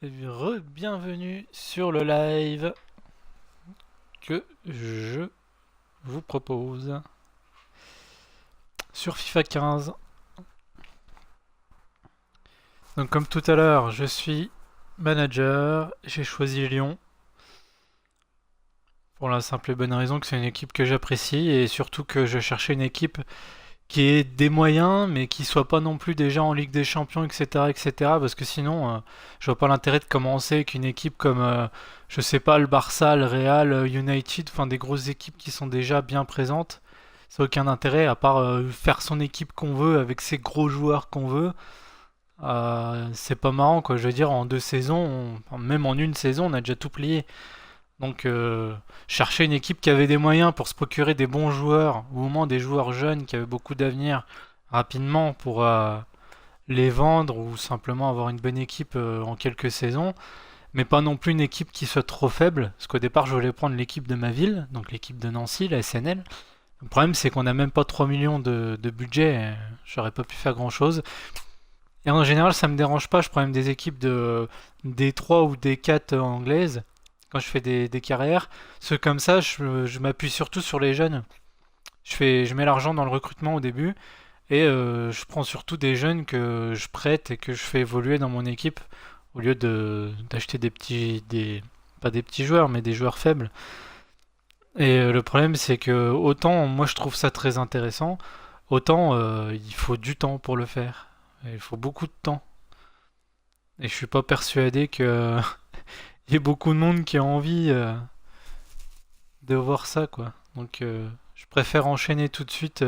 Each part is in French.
Bienvenue sur le live que je vous propose sur FIFA 15. Donc comme tout à l'heure, je suis manager, j'ai choisi Lyon pour la simple et bonne raison que c'est une équipe que j'apprécie et surtout que je cherchais une équipe qui ait des moyens mais qui soit pas non plus déjà en Ligue des Champions, etc., etc., parce que sinon je vois pas l'intérêt de commencer avec une équipe comme je sais pas, le Barça, le Real, United, enfin des grosses équipes qui sont déjà bien présentes. Ça n'a aucun intérêt à part faire son équipe qu'on veut avec ses gros joueurs qu'on veut. C'est pas marrant quoi, je veux dire en 2 saisons, enfin, même en une saison on a déjà tout plié. Donc chercher une équipe qui avait des moyens pour se procurer des bons joueurs, ou au moins des joueurs jeunes qui avaient beaucoup d'avenir rapidement pour les vendre ou simplement avoir une bonne équipe en quelques saisons, mais pas non plus une équipe qui soit trop faible, parce qu'au départ je voulais prendre l'équipe de ma ville, donc l'équipe de Nancy, la SNL. Le problème c'est qu'on n'a même pas 3 millions de budget, et j'aurais pas pu faire grand chose. Et en général ça me dérange pas, je prends même des équipes de D3 ou D4 anglaises quand je fais des carrières. Ceux comme ça, je m'appuie surtout sur les jeunes. Je mets l'argent dans le recrutement au début et je prends surtout des jeunes que je prête et que je fais évoluer dans mon équipe au lieu d'acheter pas des petits joueurs, mais des joueurs faibles. Et le problème, c'est que autant moi je trouve ça très intéressant, autant il faut du temps pour le faire. Et il faut beaucoup de temps. Et je suis pas persuadé que il y ait beaucoup de monde qui a envie de voir ça, quoi. Donc, je préfère enchaîner tout de suite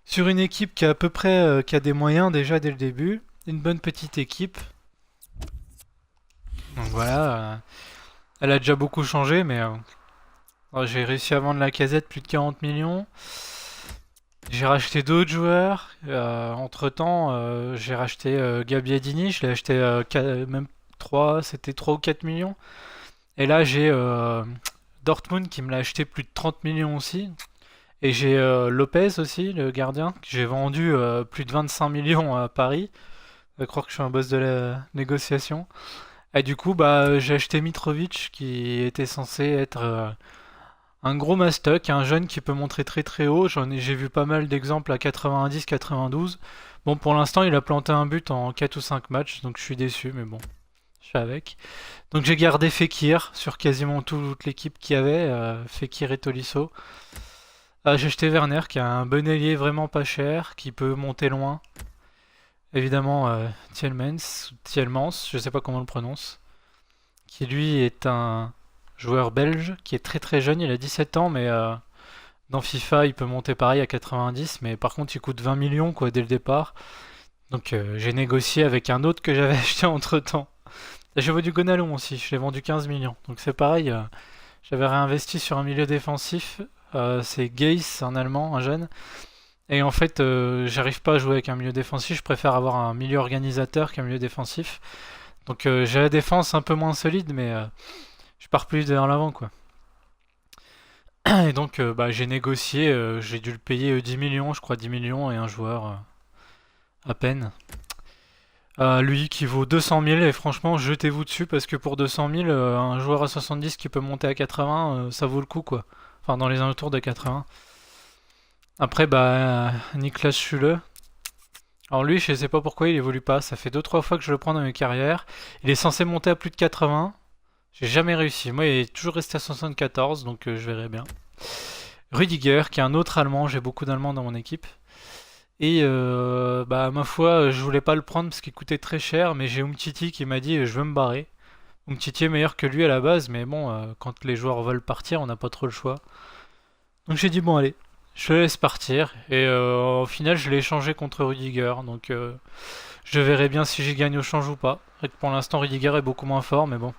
sur une équipe qui a à peu près qui a des moyens déjà dès le début, une bonne petite équipe. Donc voilà, elle a déjà beaucoup changé, mais j'ai réussi à vendre la casette plus de 40 millions. J'ai racheté d'autres joueurs. Entre-temps, j'ai racheté Gabbiadini, je l'ai acheté même 3, c'était 3 ou 4 millions. Et là, j'ai Dortmund qui me l'a acheté plus de 30 millions aussi. Et j'ai Lopez aussi, le gardien, que j'ai vendu plus de 25 millions à Paris. On va croire que je suis un boss de la négociation. Et du coup, bah, j'ai acheté Mitrovic, qui était censé être un gros mastoc, un jeune qui peut montrer très très haut. J'ai vu pas mal d'exemples à 90, 92. Bon, pour l'instant, il a planté un but en 4 ou 5 matchs, donc je suis déçu, mais bon, je suis avec. Donc j'ai gardé Fekir sur quasiment toute l'équipe qu'il y avait, Fekir et Tolisso. J'ai acheté Werner qui a un bon ailier vraiment pas cher, qui peut monter loin. Évidemment Tielemans, je sais pas comment on le prononce, qui lui est un joueur belge qui est très très jeune, il a 17 ans mais dans FIFA il peut monter pareil à 90 mais par contre il coûte 20 millions quoi dès le départ. Donc j'ai négocié avec un autre que j'avais acheté entre temps. J'ai vendu Gonalon aussi, je l'ai vendu 15 millions. Donc c'est pareil, j'avais réinvesti sur un milieu défensif. C'est Geiss, un Allemand, un jeune. Et en fait, j'arrive pas à jouer avec un milieu défensif. Je préfère avoir un milieu organisateur qu'un milieu défensif. Donc j'ai la défense un peu moins solide, mais je pars plus vers l'avant, quoi. Et donc bah, j'ai négocié, j'ai dû le payer 10 millions, je crois 10 millions et un joueur à peine. Lui qui vaut 200 000 et franchement jetez-vous dessus parce que pour 200 000 un joueur à 70 qui peut monter à 80 ça vaut le coup quoi. Enfin dans les alentours de 80. Après bah Niklas Süle. Alors lui je sais pas pourquoi il évolue pas, ça fait 2-3 fois que je le prends dans mes carrières. Il est censé monter à plus de 80. J'ai jamais réussi. Moi il est toujours resté à 74 donc je verrai bien. Rüdiger qui est un autre Allemand, j'ai beaucoup d'Allemands dans mon équipe. Et bah ma foi, je voulais pas le prendre parce qu'il coûtait très cher, mais j'ai Umtiti qui m'a dit je veux me barrer. Umtiti est meilleur que lui à la base, mais bon, quand les joueurs veulent partir, on n'a pas trop le choix. Donc j'ai dit bon allez, je le laisse partir. Et au final, je l'ai échangé contre Rudiger, donc je verrai bien si j'y gagne au change ou pas. Pour l'instant, Rudiger est beaucoup moins fort, mais bon,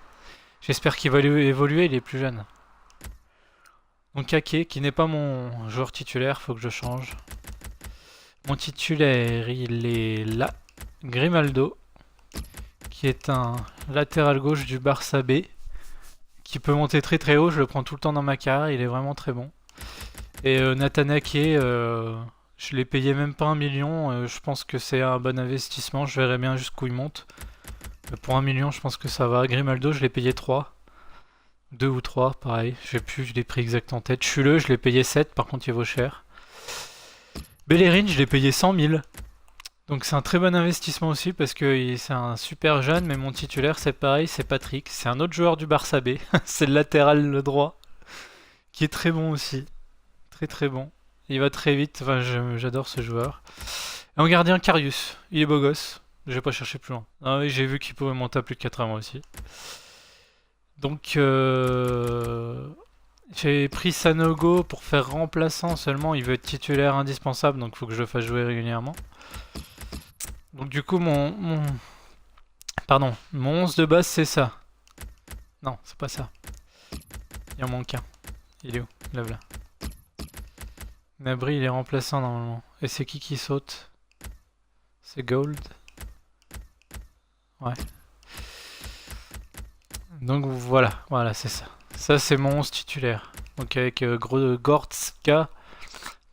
j'espère qu'il va évoluer, il est plus jeune. Donc Ake, qui n'est pas mon joueur titulaire, faut que je change. Mon titulaire, il est là. Grimaldo, qui est un latéral gauche du Barça B, qui peut monter très très haut. Je le prends tout le temps dans ma carrière, il est vraiment très bon. Et Nathan Ake, je l'ai payé même pas 1 million. Je pense que c'est un bon investissement. Je verrai bien jusqu'où il monte. Pour 1 million, je pense que ça va. Grimaldo, je l'ai payé 3. 2 ou 3, pareil. J'ai plus, je l'ai pris exact en tête. Chuleux, je l'ai payé 7, par contre il vaut cher. Bellerin, je l'ai payé 100 000. Donc c'est un très bon investissement aussi parce que c'est un super jeune, mais mon titulaire c'est pareil, c'est Patrick. C'est un autre joueur du Barça B. C'est le latéral le droit, qui est très bon aussi. Très très bon. Il va très vite, enfin j'adore ce joueur. Et en gardien, Karius. Il est beau gosse. Je vais pas chercher plus loin. Ah oui, j'ai vu qu'il pouvait monter à plus de 80 aussi. Donc j'ai pris Sanogo pour faire remplaçant seulement. Il veut être titulaire indispensable, donc il faut que je le fasse jouer régulièrement. Donc du coup Pardon, mon 11 de base c'est ça. Non, c'est pas ça. Il en manque un. Il est où? Là, là. Nabri il est remplaçant normalement. Et c'est qui saute? C'est Gold. Ouais. Donc voilà c'est ça. Ça c'est mon 11 titulaire. Donc avec Gortska,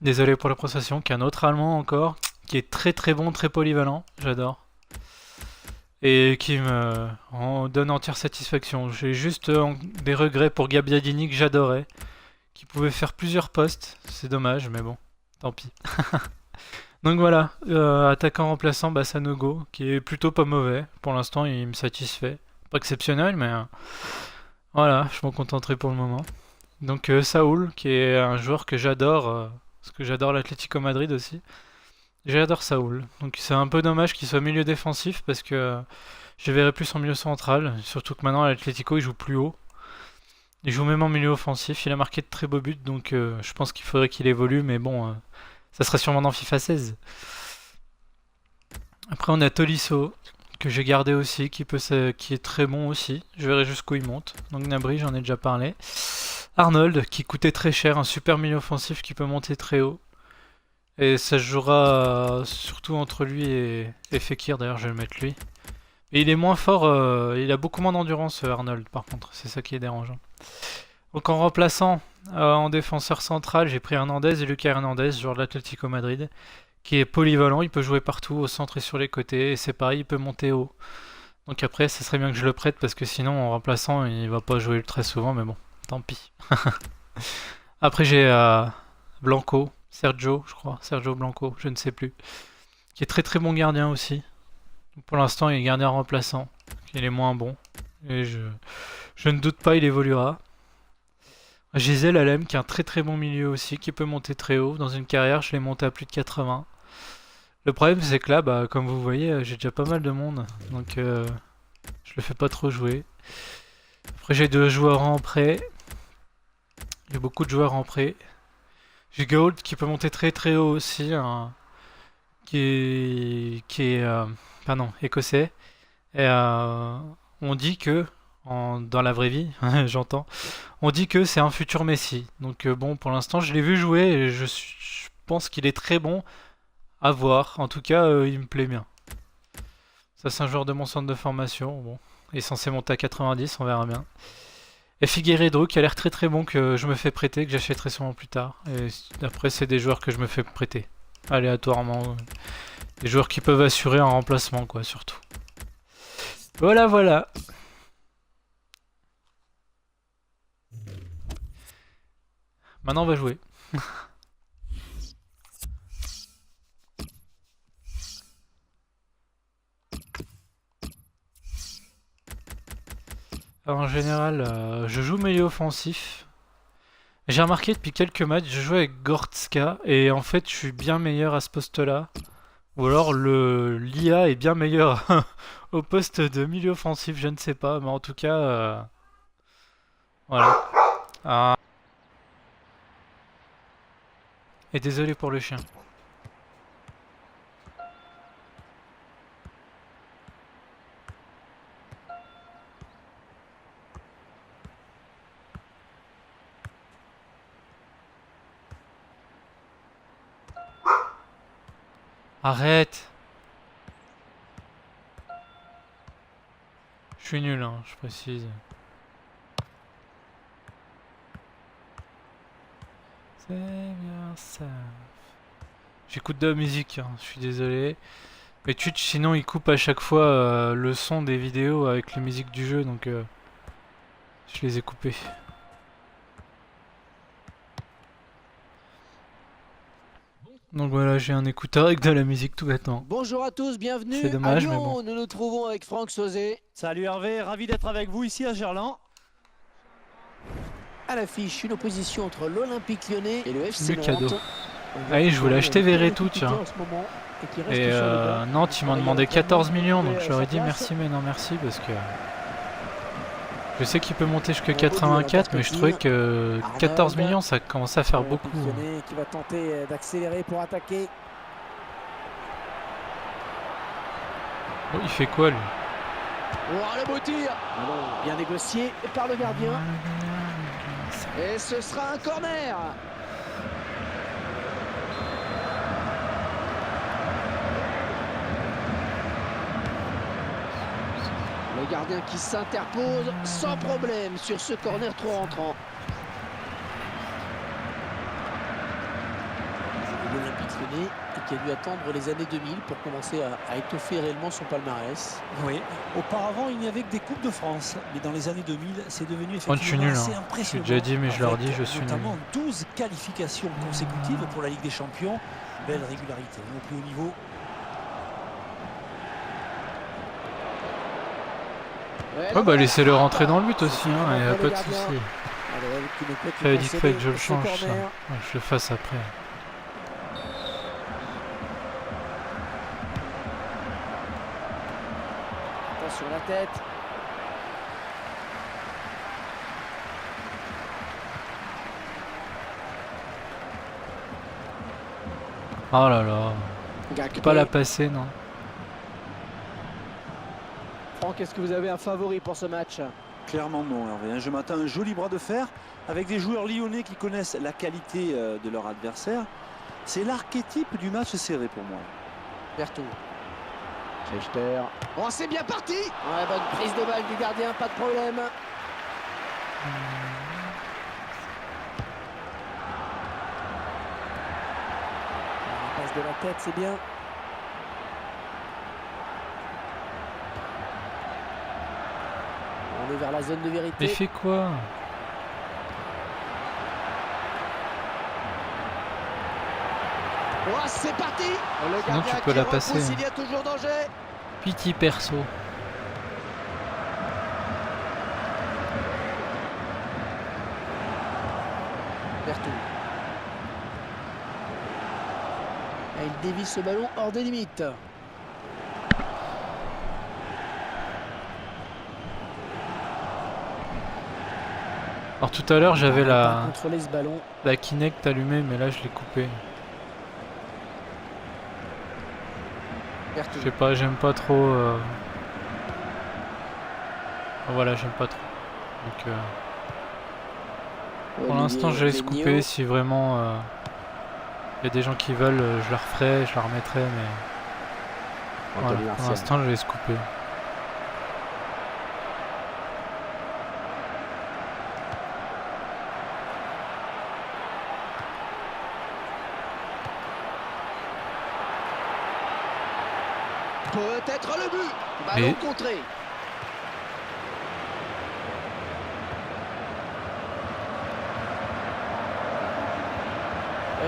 désolé pour la prononciation, qui est un autre allemand encore, qui est très très bon, très polyvalent, j'adore. Et qui me donne entière satisfaction. J'ai juste des regrets pour Gabbiadini que j'adorais, qui pouvait faire plusieurs postes, c'est dommage mais bon, tant pis. Donc voilà, attaquant remplaçant Sanogo, qui est plutôt pas mauvais, pour l'instant il me satisfait. Pas exceptionnel mais voilà, je m'en contenterai pour le moment. Donc Saúl, qui est un joueur que j'adore, parce que j'adore l'Atlético Madrid aussi. J'adore Saúl. Donc c'est un peu dommage qu'il soit milieu défensif parce que je le verrais plus en milieu central. Surtout que maintenant l'Atlético il joue plus haut. Il joue même en milieu offensif. Il a marqué de très beaux buts donc je pense qu'il faudrait qu'il évolue. Mais bon, ça serait sûrement dans FIFA 16. Après on a Tolisso que j'ai gardé aussi qui est très bon aussi. Je verrai jusqu'où il monte. Donc Nabri j'en ai déjà parlé. Arnold qui coûtait très cher, un super milieu offensif qui peut monter très haut. Et ça se jouera surtout entre lui et Fekir, d'ailleurs je vais le mettre lui. Et il est moins fort, il a beaucoup moins d'endurance Arnold par contre, c'est ça qui est dérangeant. Donc en remplaçant, en défenseur central, j'ai pris Hernandez et Lucas Hernandez, joueur de l'Atlético Madrid, qui est polyvalent, il peut jouer partout, au centre et sur les côtés, et c'est pareil, il peut monter haut. Donc après, ça serait bien que je le prête parce que sinon en remplaçant, il va pas jouer très souvent, mais bon, tant pis. Après j'ai Blanco, Sergio, je crois, Sergio Blanco, je ne sais plus, qui est très très bon gardien aussi. Pour l'instant, il est gardien remplaçant, il est moins bon, et je ne doute pas, il évoluera. Gisèle Alem, qui est un très très bon milieu aussi, qui peut monter très haut. Dans une carrière, je l'ai monté à plus de 80. Le problème, c'est que là, bah, comme vous voyez, j'ai déjà pas mal de monde, donc je le fais pas trop jouer. Après, j'ai 2 joueurs en prêt. J'ai beaucoup de joueurs en prêt. J'ai Gold qui peut monter très très haut aussi, hein, qui est pardon, écossais. Et on dit que, dans la vraie vie, j'entends, on dit que c'est un futur Messi. Donc bon, pour l'instant, je l'ai vu jouer et je pense qu'il est très bon à voir. En tout cas, il me plaît bien. Ça, c'est un joueur de mon centre de formation. Bon, il est censé monter à 90, on verra bien. Et Figueiredo qui a l'air très très bon que je me fais prêter, que j'achèterai sûrement plus tard. Et après, c'est des joueurs que je me fais prêter aléatoirement. Des joueurs qui peuvent assurer un remplacement, quoi, surtout. Voilà, voilà. Maintenant, on va jouer. Alors, en général, je joue milieu offensif. J'ai remarqué depuis quelques matchs, je joue avec Gortska et en fait, je suis bien meilleur à ce poste-là. Ou alors l'IA est bien meilleur au poste de milieu offensif, je ne sais pas, mais en tout cas, voilà. Ah. Et désolé pour le chien. Arrête! Je suis nul, hein, je précise. C'est bien ça. J'écoute de la musique, hein, je suis désolé. Et Twitch, sinon, il coupe à chaque fois le son des vidéos avec les musiques du jeu, donc je les ai coupés. Donc voilà, j'ai un écouteur avec de la musique tout bêtement. Bonjour à tous, bienvenue C'est à dommage, mais Lyon. bon. Nous nous trouvons avec Franck Sauzet. Salut Hervé, ravi d'être avec vous ici à Gerland. À l'affiche, une opposition entre l'Olympique Lyonnais et le FC Le cadeau. Nantes. Ah oui, je voulais acheter Verretou, tiens. Et Nantes, ils m'ont demandé 14 millions, donc je leur ai dit merci, mais non merci, parce que je sais qu'il peut monter jusqu'à 84, mais je trouvais que 14 millions, ça commence à faire beaucoup. Lyonnais qui va tenter d'accélérer pour attaquer. Oh, il fait quoi lui? Oh, le beau tir. Bien négocié par le gardien. Et ce sera un corner. Le gardien qui s'interpose sans problème sur ce corner trop rentrant. L'Olympique Lyonnais qui a dû attendre les années 2000 pour commencer à étoffer réellement son palmarès. Oui, auparavant il n'y avait que des Coupes de France, mais dans les années 2000 c'est devenu Oh, je suis effectivement nul, assez hein. impressionnant. J'ai déjà dit, mais je leur Avec dis, je suis nul. notamment 12 qualifications consécutives pour la Ligue des Champions. Belle régularité au plus haut niveau. Ouais, bah laissez-le rentrer dans le but aussi, hein, y a pas de soucis. J'avais dit que je le change, ça. Ouais, je le fasse après. Attention la tête. Oh là là. Pas la passer, non. Franck, est-ce que vous avez un favori pour ce match? Clairement non, Hervé. Je m'attends à un joli bras de fer avec des joueurs lyonnais qui connaissent la qualité de leur adversaire. C'est l'archétype du match serré pour moi. Berthaud. Schechter. Oh, c'est bien parti. Ouais, bonne prise de balle du gardien, pas de problème. La passe de la tête, c'est bien. On est vers la zone de vérité. Il fait quoi? Oh, c'est parti. Le Sinon, gardien tu peux qui la passer, repousse, hein. il y a toujours danger. Piti perso. Berthaud. Et il dévie ce ballon hors des limites. Alors tout à l'heure j'avais la Contrôler ce ballon. Kinect allumée, mais là je l'ai coupée. Berthaud. Je sais pas, j'aime pas trop. Voilà, j'aime pas trop. Donc pour l'instant je laisse couper. Si vraiment il y a des gens qui veulent, je la referai, je la remettrai, mais voilà, pour l'instant je laisse couper. Peut-être le but. Ballon contré.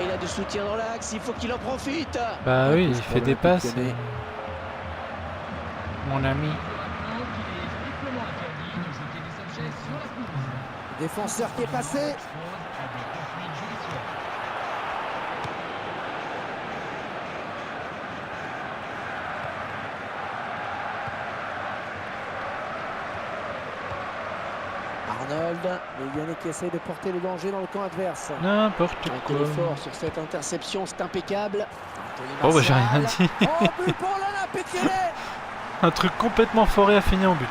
Il a du soutien dans l'axe, il faut qu'il en profite. Bah oui, il fait des passes. Mon ami. Défenseur qui est passé. Arnold, les Lyonnais qui essayent de porter le danger dans le camp adverse. N'importe quoi. L'effort sur cette interception, c'est impeccable. Oh bah j'ai rien dit. Oh, but pour l'Olympique Lyonnais. Un truc complètement foré a fini en but.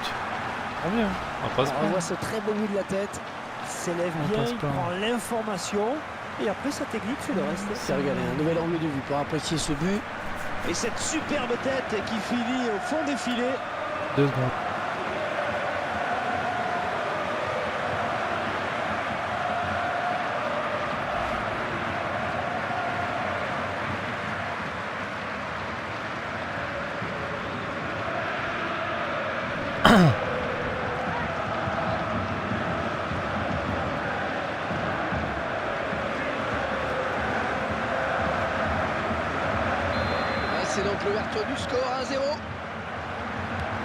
Tant mieux. On passe On voit ce très beau but de la tête. Il s'élève On bien, passe il pas. prend l'information et après sa technique fait le reste. C'est regardez, un nouvel angle de vue pour apprécier ce but. Et cette superbe tête qui finit au fond des filets. 2 secondes. C'est donc l'ouverture du score 1-0.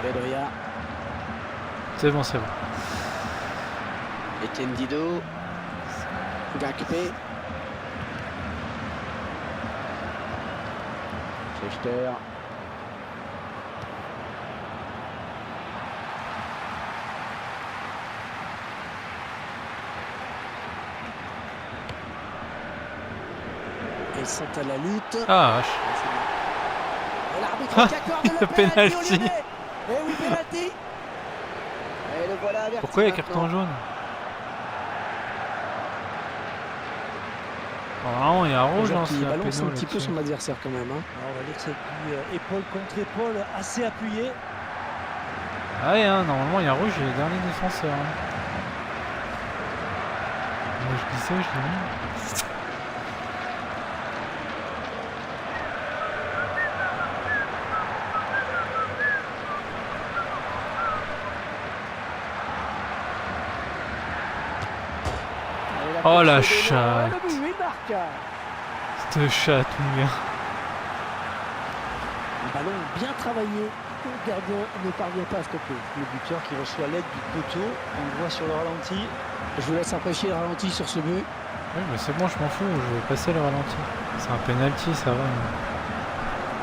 Bedria. C'est bon, c'est bon. Etienne Didot. Gakpé. Schechter. Ils sont à la lutte. Ah, vache. Et l'arbitre qui accorde le le penalty penalty. aux Lyonnais. Et oui, penalty. Et le voilà averti. Pourquoi il y a maintenant. carton jaune? Normalement, il y a rouge Joueur dans qui ce balance un petit peu son adversaire quand même. Hein. Alors, on va dire que c'est du épaule contre épaule assez appuyé. Ah ouais, hein, normalement, il y a rouge et les derniers défenseurs. Hein. Moi, je dis ça, je dis non. Oh la chatte. Le but, il marque. Cette chatte, mon gars. Le ballon bien travaillé. Le gardien ne parvient pas à stopper. Le buteur qui reçoit l'aide du poteau, on le voit sur le ralenti. Je vous laisse apprécier le ralenti sur ce but. Oui, mais c'est bon, je m'en fous, je vais passer le ralenti. C'est un penalty, ça va.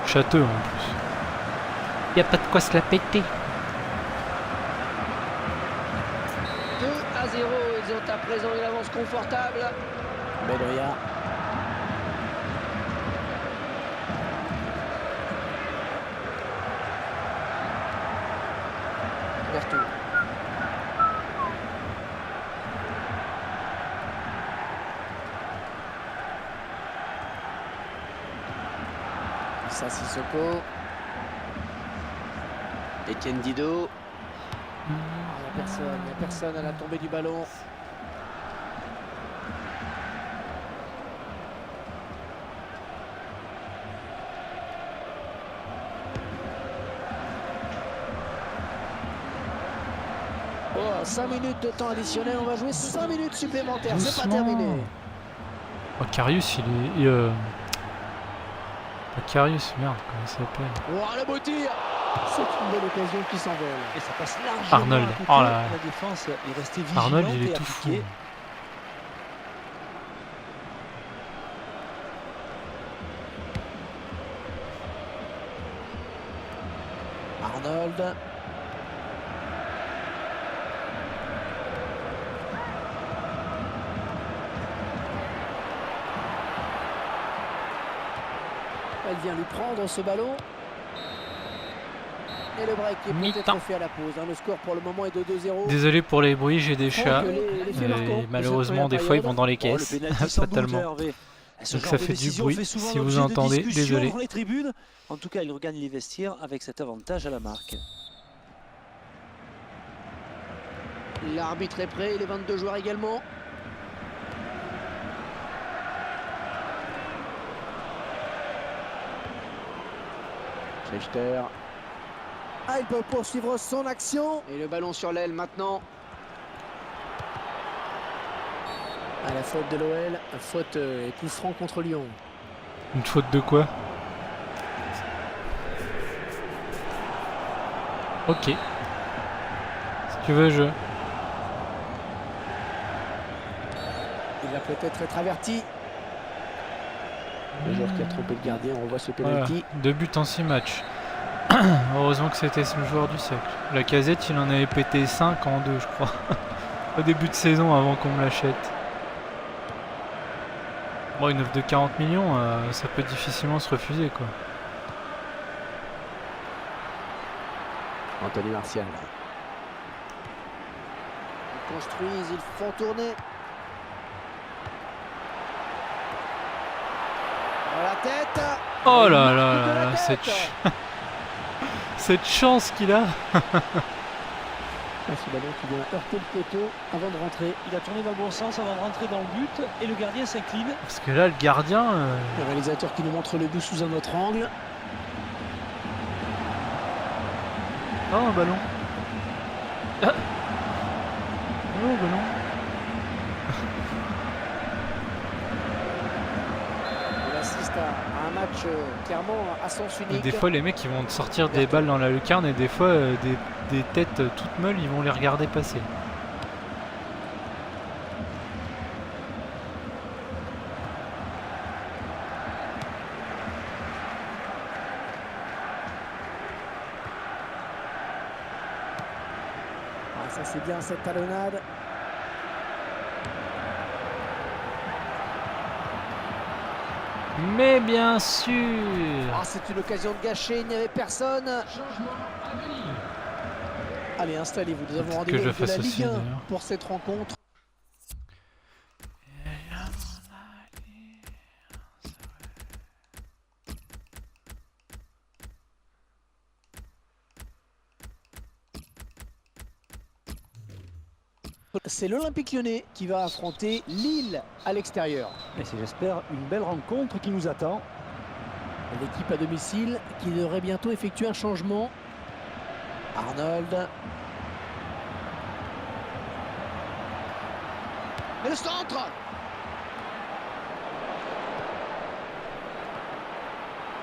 Châteux en plus. Y a pas de quoi se la péter. 2-0, ils ont à présent une avance confortable. Bedria. Berthaud. Ça, Sissoko. Etienne Didot. Il n'y a personne à la tombée du ballon. Oh, 5 minutes de temps additionnel, on va jouer 5 minutes supplémentaires, c'est pas Doucement. terminé. Oh, Karius, il est. Pas Karius, merde, comment il s'appelle? Oh, le beau tir. C'est une belle occasion qui s'envole. Et ça passe largement Arnold. à côté. Oh là. La défense est restée vigilante Arnold, il et est tout fou. appliquée. Arnold. Elle vient lui prendre ce ballon. Et le break est Mi-temps. peut-être fait à la pause. Hein. Le score pour le moment est de 2-0. Désolé pour les bruits, j'ai des chats. Les faits marquants Et de malheureusement, cette des fois, ils vont première dans les Oh, le caisses. pénalty sans doute, Fatalement. Hervé. Ce Donc genre ça de fait du décision bruit. fait souvent Si vous l'objet de entendez, discussions désolé. dans les tribunes. En tout cas, il regagne les vestiaires avec cet avantage à la marque. L'arbitre est prêt, les 22 joueurs également. Schechter. Ah, il peut poursuivre son action. Et le ballon sur l'aile maintenant. À la faute de l'OL, faute et coup franc contre Lyon. Une faute de quoi? Ok. Si tu veux, je. Il va peut-être être averti. Le joueur qui a trompé le gardien, on revoit ce Voilà. penalty. 2 buts en 6 matchs. Heureusement que c'était le joueur du siècle. La Casette, il en avait pété 5 en 2, je crois. Au début de saison, avant qu'on me l'achète. Bon, une offre de 40 millions, ça peut difficilement se refuser, quoi. Anthony Martial. Ils construisent, ils font tourner. Dans la tête. Oh Il là marque là de là la là, tête. cette chance qu'il a. Ah, ce ballon qui vient heurter le poteau avant de rentrer. Il a tourné dans le bon sens avant de rentrer dans le but et le gardien s'incline. Parce que là, le gardien... Le réalisateur qui nous montre le but sous un autre angle. Oh, un ballon. Ah. Oh bah non. On assiste à un match clairement à sens Et unique. des fois les mecs ils vont te sortir des balles dans la lucarne et des fois des têtes toutes molles ils vont les regarder passer. Ah, ça c'est bien cette talonnade. Mais bien sûr. Ah, c'est une occasion de gâcher, il n'y avait personne. Allez, installez-vous, nous avons Que rendez-vous je avec de la fasse aussi, Ligue 1 d'ailleurs. pour cette rencontre. C'est l'Olympique Lyonnais qui va affronter Lille à l'extérieur. Et c'est, j'espère, une belle rencontre qui nous attend. L'équipe à domicile qui devrait bientôt effectuer un changement. Arnold. Et le centre.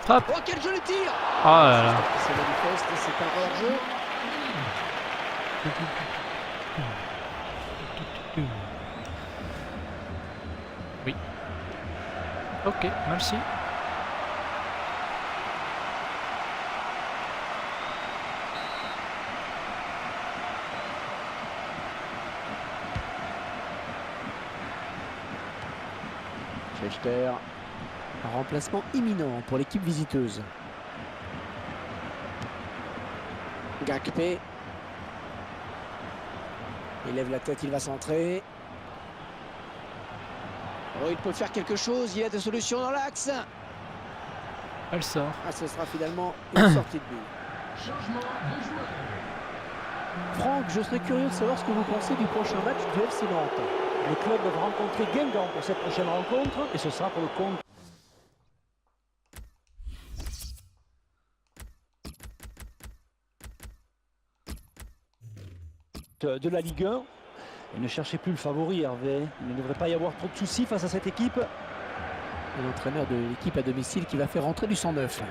Frappe. Oh, quel joli tir. Oh là là. C'est manifeste, c'est un hors-jeu. Oui. Ok, merci. Schechter. Un remplacement imminent pour l'équipe visiteuse. Gakpé. Il lève la tête, il va centrer. Oh, il peut faire quelque chose, il a des solutions dans l'axe. Elle sort. Ah, ce sera finalement une sortie de but. Franck, je serais curieux de savoir ce que vous pensez du prochain match du FC Nantes. Les clubs doivent rencontrer Guingamp pour cette prochaine rencontre et ce sera pour le compte de la Ligue 1. Et ne cherchez plus le favori, Hervé. Il ne devrait pas y avoir trop de soucis face à cette équipe. Et l'entraîneur de l'équipe à domicile qui va faire rentrer du 109.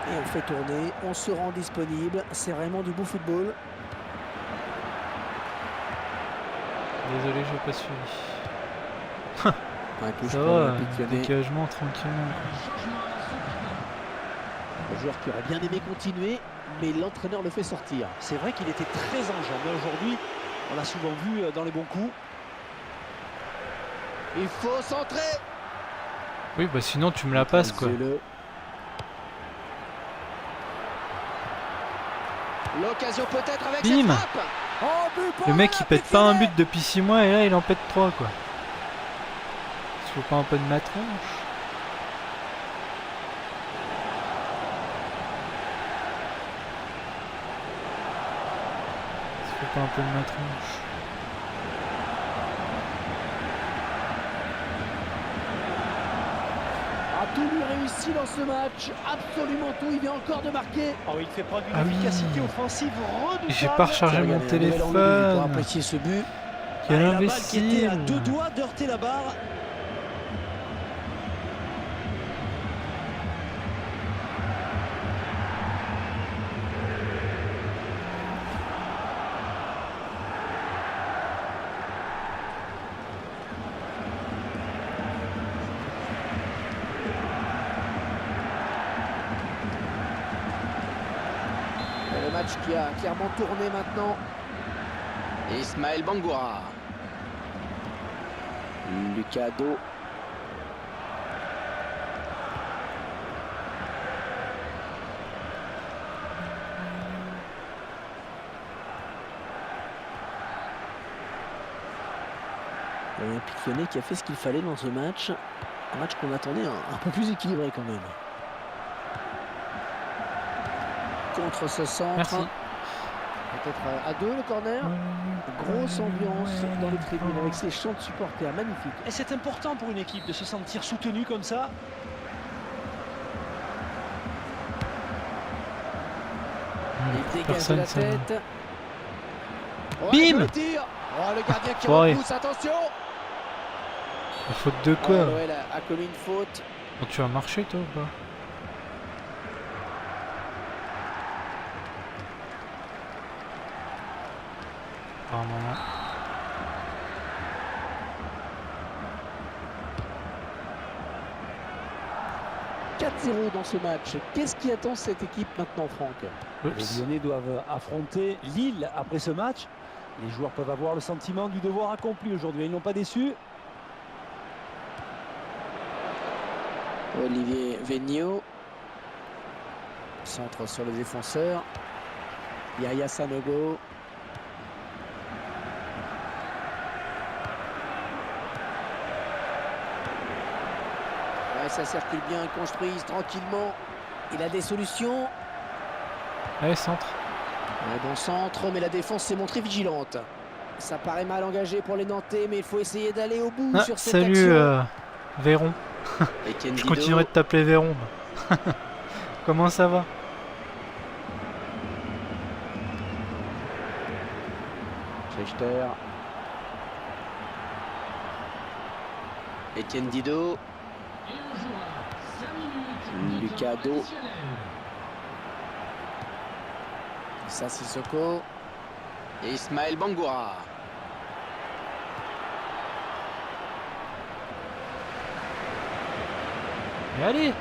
Et on fait tourner, on se rend disponible. C'est vraiment du beau football. Désolé, j'ai pas suivi. Un touche Ça pour va, l'Olympique Lyonnais. dégagement tranquillement. Le joueur qui aurait bien aimé continuer, mais l'entraîneur le fait sortir. C'est vrai qu'il était très enjambé aujourd'hui. On l'a souvent vu dans les bons coups. Il faut centrer. Oui, bah sinon tu me la passes quoi. Zule. L'occasion peut-être avec Bim. cette frappe. Oh, but pour Le mec il l'Olympique pète pas un Lyonnais. but depuis 6 mois et là il en pète 3 quoi. Il faut pas un peu de ma tronche. Il faut pas un peu de ma tronche. A tout lui réussi dans ce match, absolument tout, il vient encore de marquer. Oh, il fait preuve d'une Ah oui. efficacité offensive redoutable. J'ai pas rechargé mon Regardez, un nouvel angle de vue pour téléphone. apprécier ce but. Quel Et la balle qui était à imbécile. deux doigts d'heurter la barre. Et le match qui a clairement tourné maintenant. Ismaël Bangoura. Lucado. L'Olympique Lyonnais qui a fait ce qu'il fallait dans ce match. Un match qu'on attendait un peu plus équilibré quand même. Contre ce centre. Merci. Peut-être à deux le corner. Grosse ambiance dans les tribunes avec ces chants de supporters magnifiques. Et c'est important pour une équipe de se sentir soutenue comme ça. Il dégage Personne, de la ça. tête. Ouais, Bim le tir. Oh, le gardien qui Ouais. repousse, attention. La faute de quoi? L'OL a commis une faute. Bon, tu vas marcher toi ou pas? Apparemment non. 4-0 dans ce match. Qu'est-ce qui attend cette équipe maintenant, Franck? Les Oups. Lyonnais doivent affronter Lille après ce match. Les joueurs peuvent avoir le sentiment du devoir accompli aujourd'hui. Ils n'ont pas déçu. Olivier Vigneault. Centre sur le défenseur. Yaya Sanogo. Ouais, ça circule bien, construise tranquillement. Il a des solutions. Allez, centre. Un bon centre, mais la défense s'est montrée vigilante. Ça paraît mal engagé pour les Nantais, mais il faut essayer d'aller au bout Ah, sur cette salut action. Véron. Etienne Je Didot. continuerai de t'appeler Véron. moi. Comment ça va? Schechter. Etienne Didot. Lucas Do. Issa Sissoko. Et Ismaël Bangoura. Mais allez!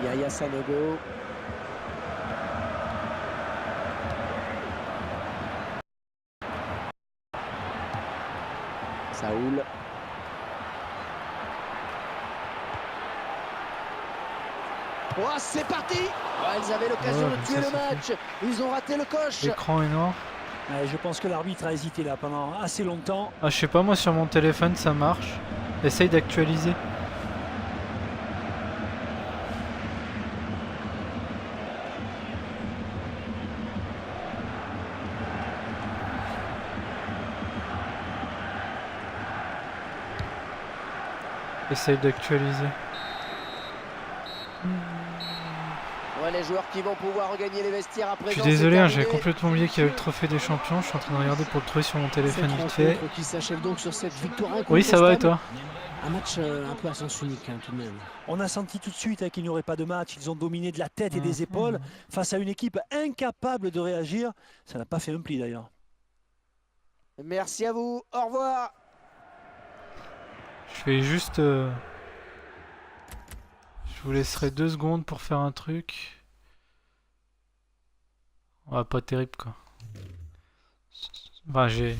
Yaya Sanogo. Saoul. Oh, c'est parti! Oh, ils avaient l'occasion Ouais, de mais tuer ça, le c'est match. Ils ont raté le coche. L'écran est noir. Je pense que l'arbitre a hésité là pendant assez longtemps. Ah, je sais pas, moi sur mon téléphone ça marche. Essaye d'actualiser. Essaye d'actualiser. Ouais, les joueurs qui vont pouvoir regagner les vestiaires après. Je suis désolé, hein, j'avais complètement oublié qu'il y avait le trophée des champions. Je suis en train de regarder pour le trouver sur mon téléphone vite fait. Qui s'achève donc sur cette victoire Oui, ça va et toi? Un match un peu à sens unique tout de même. On a senti tout de suite qu'il n'y aurait pas de match. Ils ont dominé de la tête et des épaules face à une équipe incapable de réagir. Ça n'a pas fait un pli d'ailleurs. Merci à vous, au revoir. Je fais juste... Je vous laisserai 2 secondes pour faire un truc. Ouais, pas terrible quoi. Bah, j'ai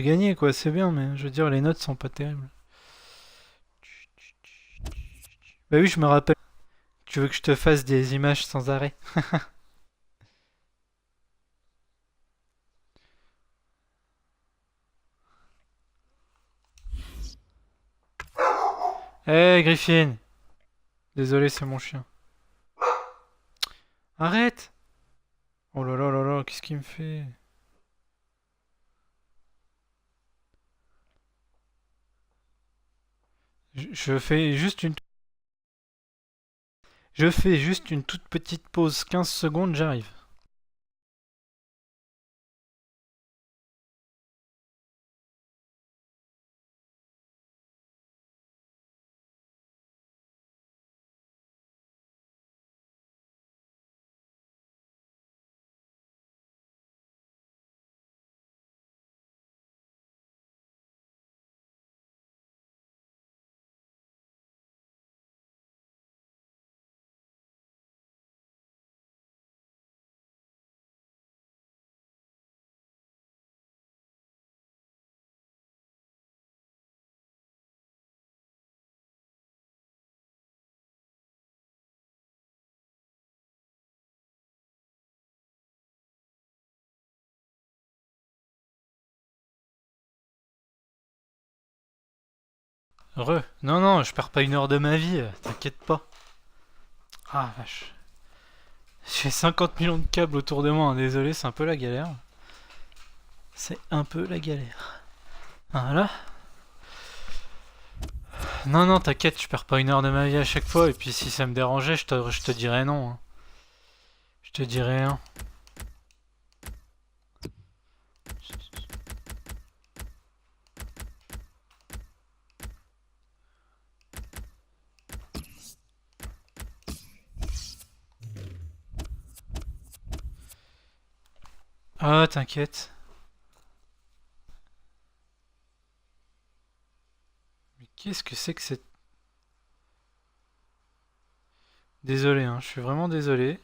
gagné quoi, c'est bien, mais je veux dire, les notes sont pas terribles. Bah oui, je me rappelle. Tu veux que je te fasse des images sans arrêt? Hé, Griffin! Désolé, c'est mon chien. Arrête! Oh là là là là, qu'est-ce qu'il me fait? Je fais juste une... Je fais juste une toute petite pause, 15 secondes, j'arrive. Non, non, je perds pas 1 heure de ma vie, t'inquiète pas. Ah, vache. J'ai 50 millions de câbles autour de moi, hein, désolé, c'est un peu la galère. C'est un peu la galère. Voilà. Non, non, t'inquiète, je perds pas 1 heure de ma vie à chaque fois, et puis si ça me dérangeait, je te dirais non. Hein. Je te dis rien. Ah, t'inquiète. Mais qu'est-ce que c'est que cette... Désolé, hein, je suis vraiment désolé.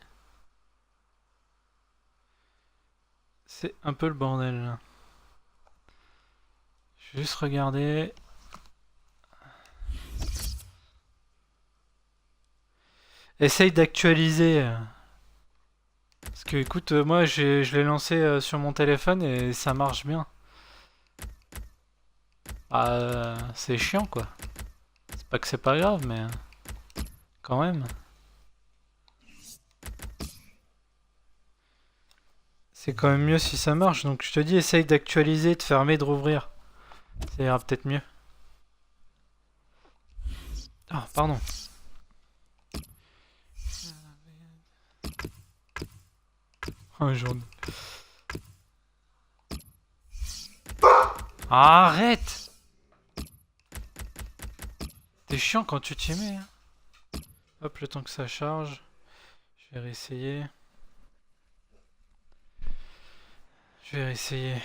C'est un peu le bordel là. Je vais juste regarder. Essaye d'actualiser. Parce que écoute, moi je l'ai lancé sur mon téléphone et ça marche bien. Ah, c'est chiant quoi. C'est pas que c'est pas grave, mais quand même. C'est quand même mieux si ça marche. Donc je te dis, essaye d'actualiser, de fermer, de rouvrir. Ça ira peut-être mieux. Ah, pardon. Oh, jaune. Arrête! T'es chiant quand tu t'y mets. Hein. Hop, le temps que ça charge. Je vais réessayer. Je vais réessayer.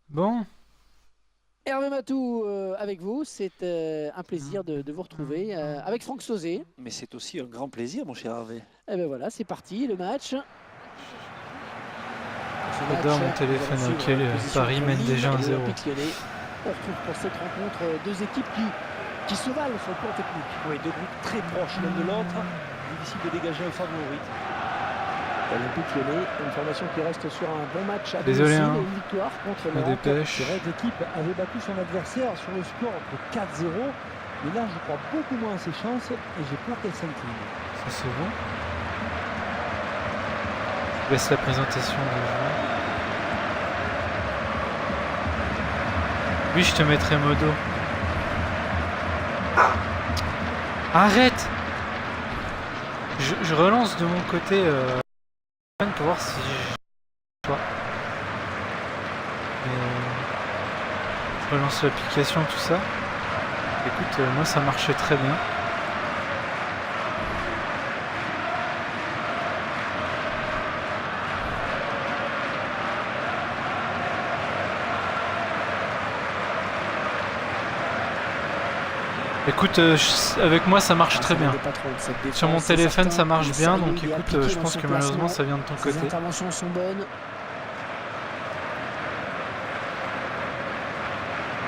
Bon. Hervé Matou avec vous, c'est un plaisir de vous retrouver avec Franck Sauzet. Mais c'est aussi un grand plaisir, mon cher Hervé. Et bien voilà, c'est parti, le match. J'adore mon téléphone, ok, Paris mène déjà 1-0. On retrouve pour cette rencontre deux équipes qui se valent sur le plan technique. Oui, deux groupes très proches l'un de l'autre. Difficile de dégager un favori. Olympique Lyonnais, une formation qui reste sur un bon match à Désolé, domicile hein. et une victoire contre Me Nantes. dépêche. C'est vrai que l'équipe avait battu son adversaire sur le score de 4-0. Mais là, je crois beaucoup moins à ses chances et j'ai peur qu'elle s'incline. Ça c'est bon. Je laisse la présentation des joueurs. Oui, je te mettrai modo. Arrête! Je relance de mon côté pour voir si je... Toi. Je relance l'application, tout ça. Écoute, moi ça marchait très bien. Écoute, avec moi ça marche très bien. Sur mon téléphone ça marche bien, donc écoute, je pense que malheureusement ça vient de ton côté. Les interventions sont bonnes.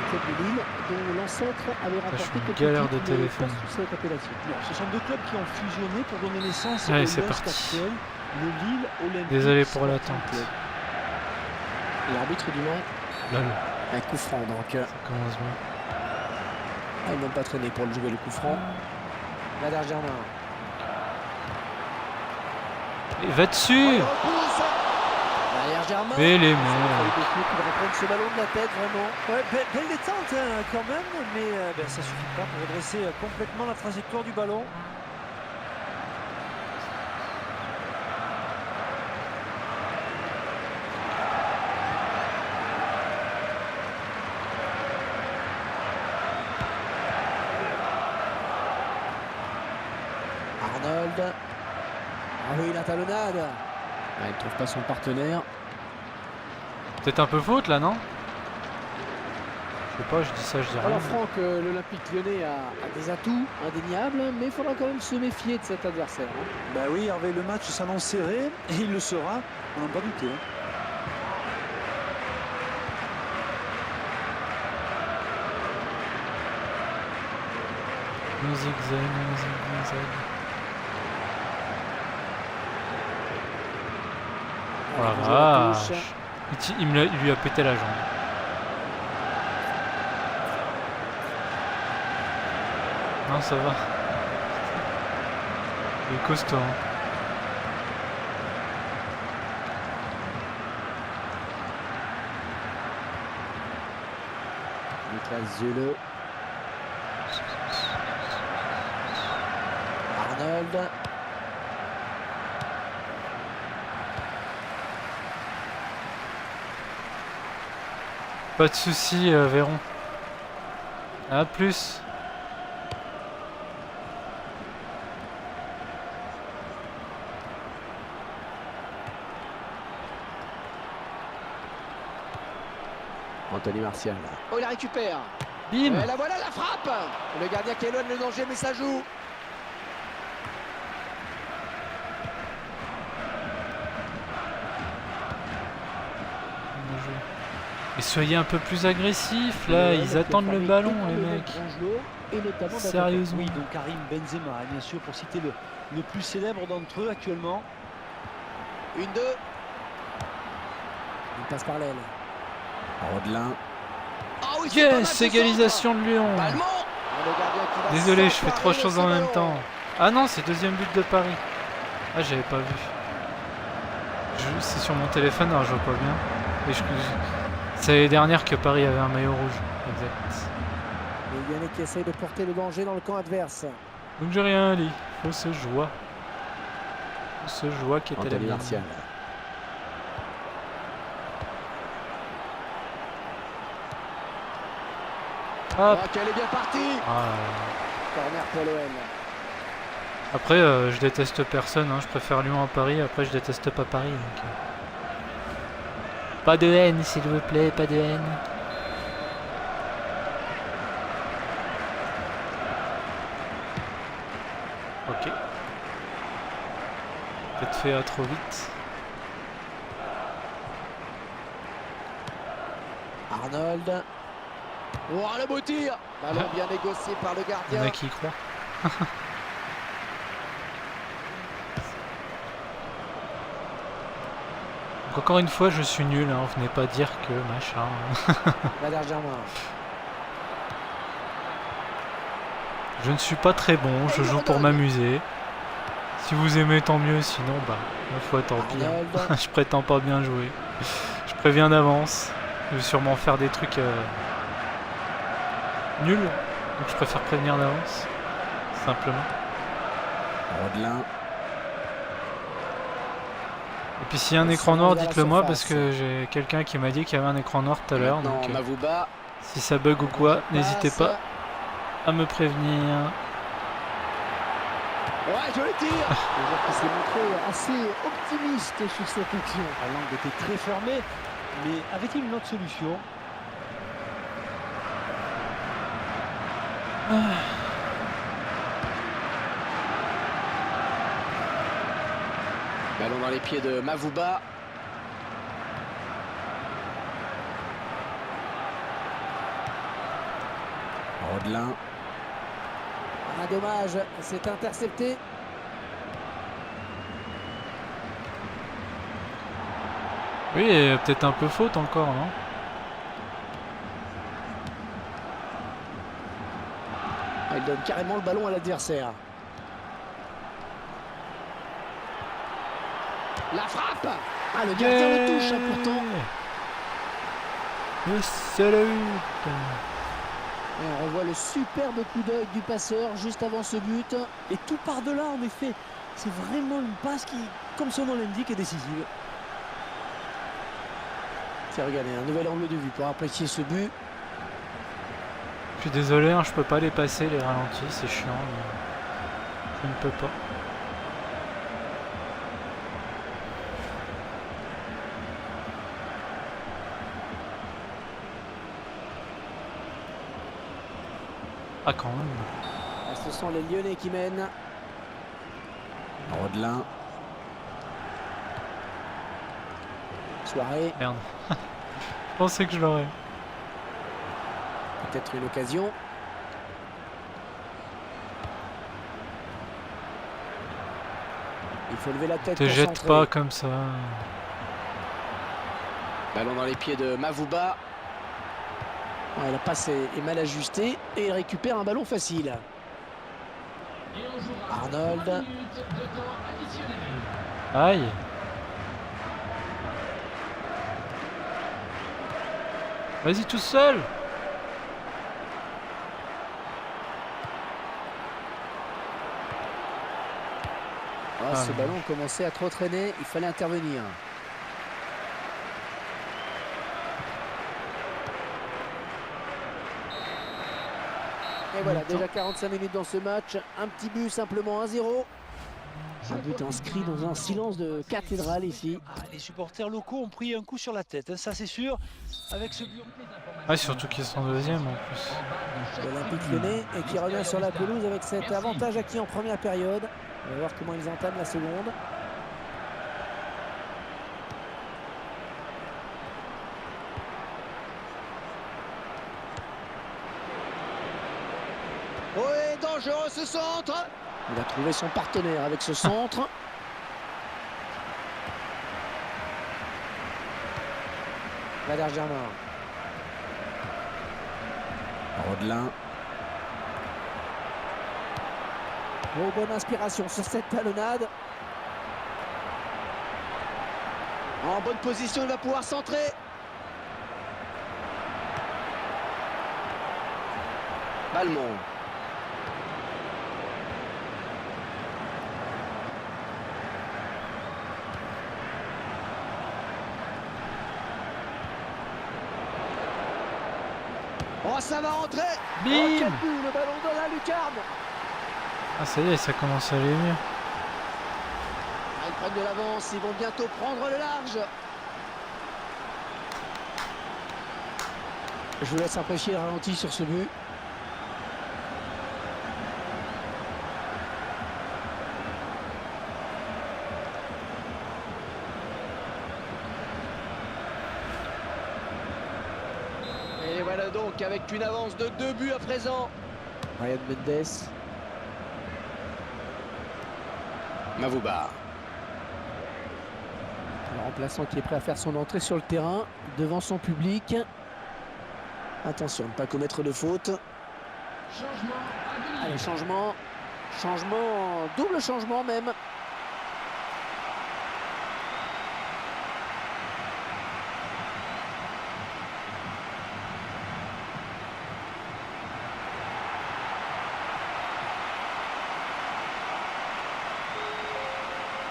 Club de Lille, dont l'ancêtre avait Je suis remporté une quelques galère de titres, mais téléphone. pas sous cette appellation. Non, ce sont deux clubs qui ont fusionné pour donner naissance Allez, au c'est LOSC parti. actuel, le Lille Olympique. Désolé pour Sporting l'attente. Club. L'arbitre du match, Lol, un coup franc donc. ça commence bien. Ils n'ont pas traîné pour le jouer le coup franc. Nader Germain. Et va dessus! Derrière Germain. Mais les Il mecs! faut reprendre ce ballon de la tête vraiment. Ouais, belle détente hein, quand même, mais ça suffit pas pour redresser complètement la trajectoire du ballon. Arnold. Ah oui, la talonnade. Ah, il ne trouve pas son partenaire. Peut-être un peu faute là, non? Je sais pas, je dis ça, je dis rien. Alors Franck, l'Olympique Lyonnais a des atouts indéniables, mais il faudra quand même se méfier de cet adversaire. Hein. Bah oui, Hervé, le match s'annonce serré et il le sera, on n'en a pas douté. Hein. Non zigzag, non zigzag. Oh la Allez, on joue la vache. touche. Il lui a pété la jambe. Non, ça va. Il est costaud. Hein. Niklas Zule. Arnold. Pas de soucis, Véron. À plus. Anthony Martial. Oh, il la récupère. Bim. Et la voilà, la frappe. Le gardien qui éloigne le danger, mais ça joue. Bien joué. Mais soyez un peu plus agressifs là, ils attendent le ballon les mecs. Sérieusement. Oui, donc Karim Benzema, bien sûr, pour citer le plus célèbre d'entre eux actuellement. 1-2. Il passe par l'aile. Rodelin. Ah oui, c'est pas mal, Yes, ce égalisation de Lyon. centre. Allemand. Le gardien qui va Désolé, je fais s'emparer trois de choses ce en même ballon. temps. Ah non, c'est deuxième but de Paris. Ah, j'avais pas vu. C'est sur mon téléphone, alors je vois pas bien. C'est l'année dernière que Paris avait un maillot rouge. Exact. Et Yannick qui essaye de porter le danger dans le camp adverse. Donc j'ai rien dit. Faut se joie. Faut se joie qui était la Anthony mienne. Martial. Hop. Oh, qu'elle est bien partie. Ah. Corner pour l'OM. Après, je déteste personne. Hein. Je préfère Lyon à Paris. Après, je déteste pas Paris. Donc, Pas de haine, s'il vous plaît. Pas de haine. Ok. Peut-être fait à trop vite. Arnold. Oh, le beau tir. Ballon bien négocié par le Il y en gardien. a qui y croient. Donc encore une fois, je suis nul. Hein. Venez pas dire que machin. Bader Germain. Je ne suis pas très bon. Je joue pour m'amuser. Si vous aimez, tant mieux. Sinon, bah, ma foi, tant pis. Hein. Arnold. Je prétends pas bien jouer. Je préviens d'avance. Je vais sûrement faire des trucs nuls. Donc je préfère prévenir d'avance. Simplement. Rodelin. Et puis s'il y a un écran noir, dites-le moi parce que j'ai quelqu'un qui m'a dit qu'il y avait un écran noir tout à l'heure. Donc Mavouba. si ça bug ou quoi, n'hésitez pas à me prévenir. Ouais, joli tir. Le joueur qui s'est montré assez optimiste sur cette action. L'angle était très fermé, mais avait-il une autre solution? Ballon dans les pieds de Mavouba. Rodelin. Ah, dommage, c'est intercepté. Oui, et peut-être un peu faute encore, non? Il donne carrément le ballon à l'adversaire. La frappe. Ah, le gardien le touche, hein, pourtant. Le salut. Et on revoit le superbe coup d'œil du passeur juste avant ce but. Et tout par-delà, en effet. C'est vraiment une passe qui, comme son nom l'indique, est décisive. Tiens, regardez, un nouvel angle de vue pour apprécier ce but. Je suis désolé, hein, je peux pas les passer, les ralentis, c'est chiant. Mais je ne peux pas. Ah, quand même. Ah, ce sont les Lyonnais qui mènent. Rodelin. Soirée. Merde. Je pensais que je l'aurais. Peut-être une occasion. Il faut lever la tête. Te jette pas comme ça. Ballon dans les pieds de Mavouba. Ouais, la passe est mal ajustée et il récupère un ballon facile. Arnold. Aïe. Vas-y tout seul. Ah, ce ballon commençait à trop traîner, il fallait intervenir. Et voilà, déjà 45 minutes dans ce match, un petit but, simplement 1-0. Un but inscrit dans un silence de cathédrale ici. Ah, les supporters locaux ont pris un coup sur la tête, hein, ça c'est sûr. Avec ce but. Ouais, surtout qu'ils sont deuxième en plus. L'Olympique Lyonnais et qui revient sur la pelouse avec cet avantage acquis en première période. On va voir comment ils entament la seconde. Oh, et dangereux ce centre. Il a trouvé son partenaire avec ce centre. Valère Germain. Rodelin. Oh, bonne inspiration sur cette talonnade. En bonne position, il va pouvoir centrer. Balmont. Oh, ça va rentrer. Bim! Oh, quel but, le ballon dans la lucarne. Ah, ça y est, ça commence à aller mieux. Ils prennent de l'avance, ils vont bientôt prendre le large. Je vous laisse apprécier le ralenti sur ce but. Et voilà donc avec une avance de 2 buts à présent. Ryan Mendes. Mavouba. Le remplaçant qui est prêt à faire son entrée sur le terrain devant son public. Attention, ne pas commettre de faute. Allez, changement. Changement, double changement même.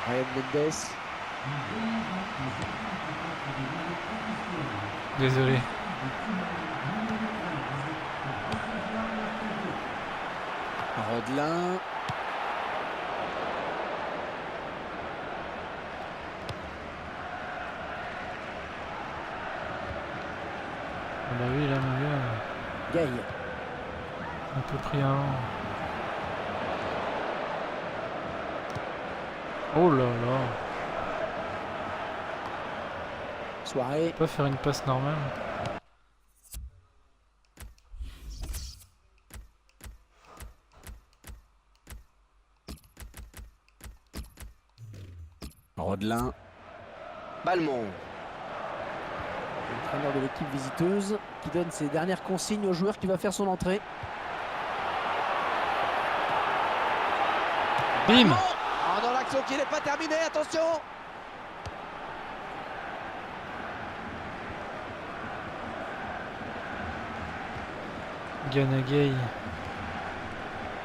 Ryan Mendes. Désolé. Rodelin. Ah bah oui, là, mon gars, Gaï. un peu pris un. Oh là là. Soirée. On peut pas faire une passe normale. Rodelin. Balmont. L'entraîneur de l'équipe visiteuse qui donne ses dernières consignes au joueur qui va faire son entrée. Bim! Ah, dans l'action qui n'est pas terminée, attention. Ganagay.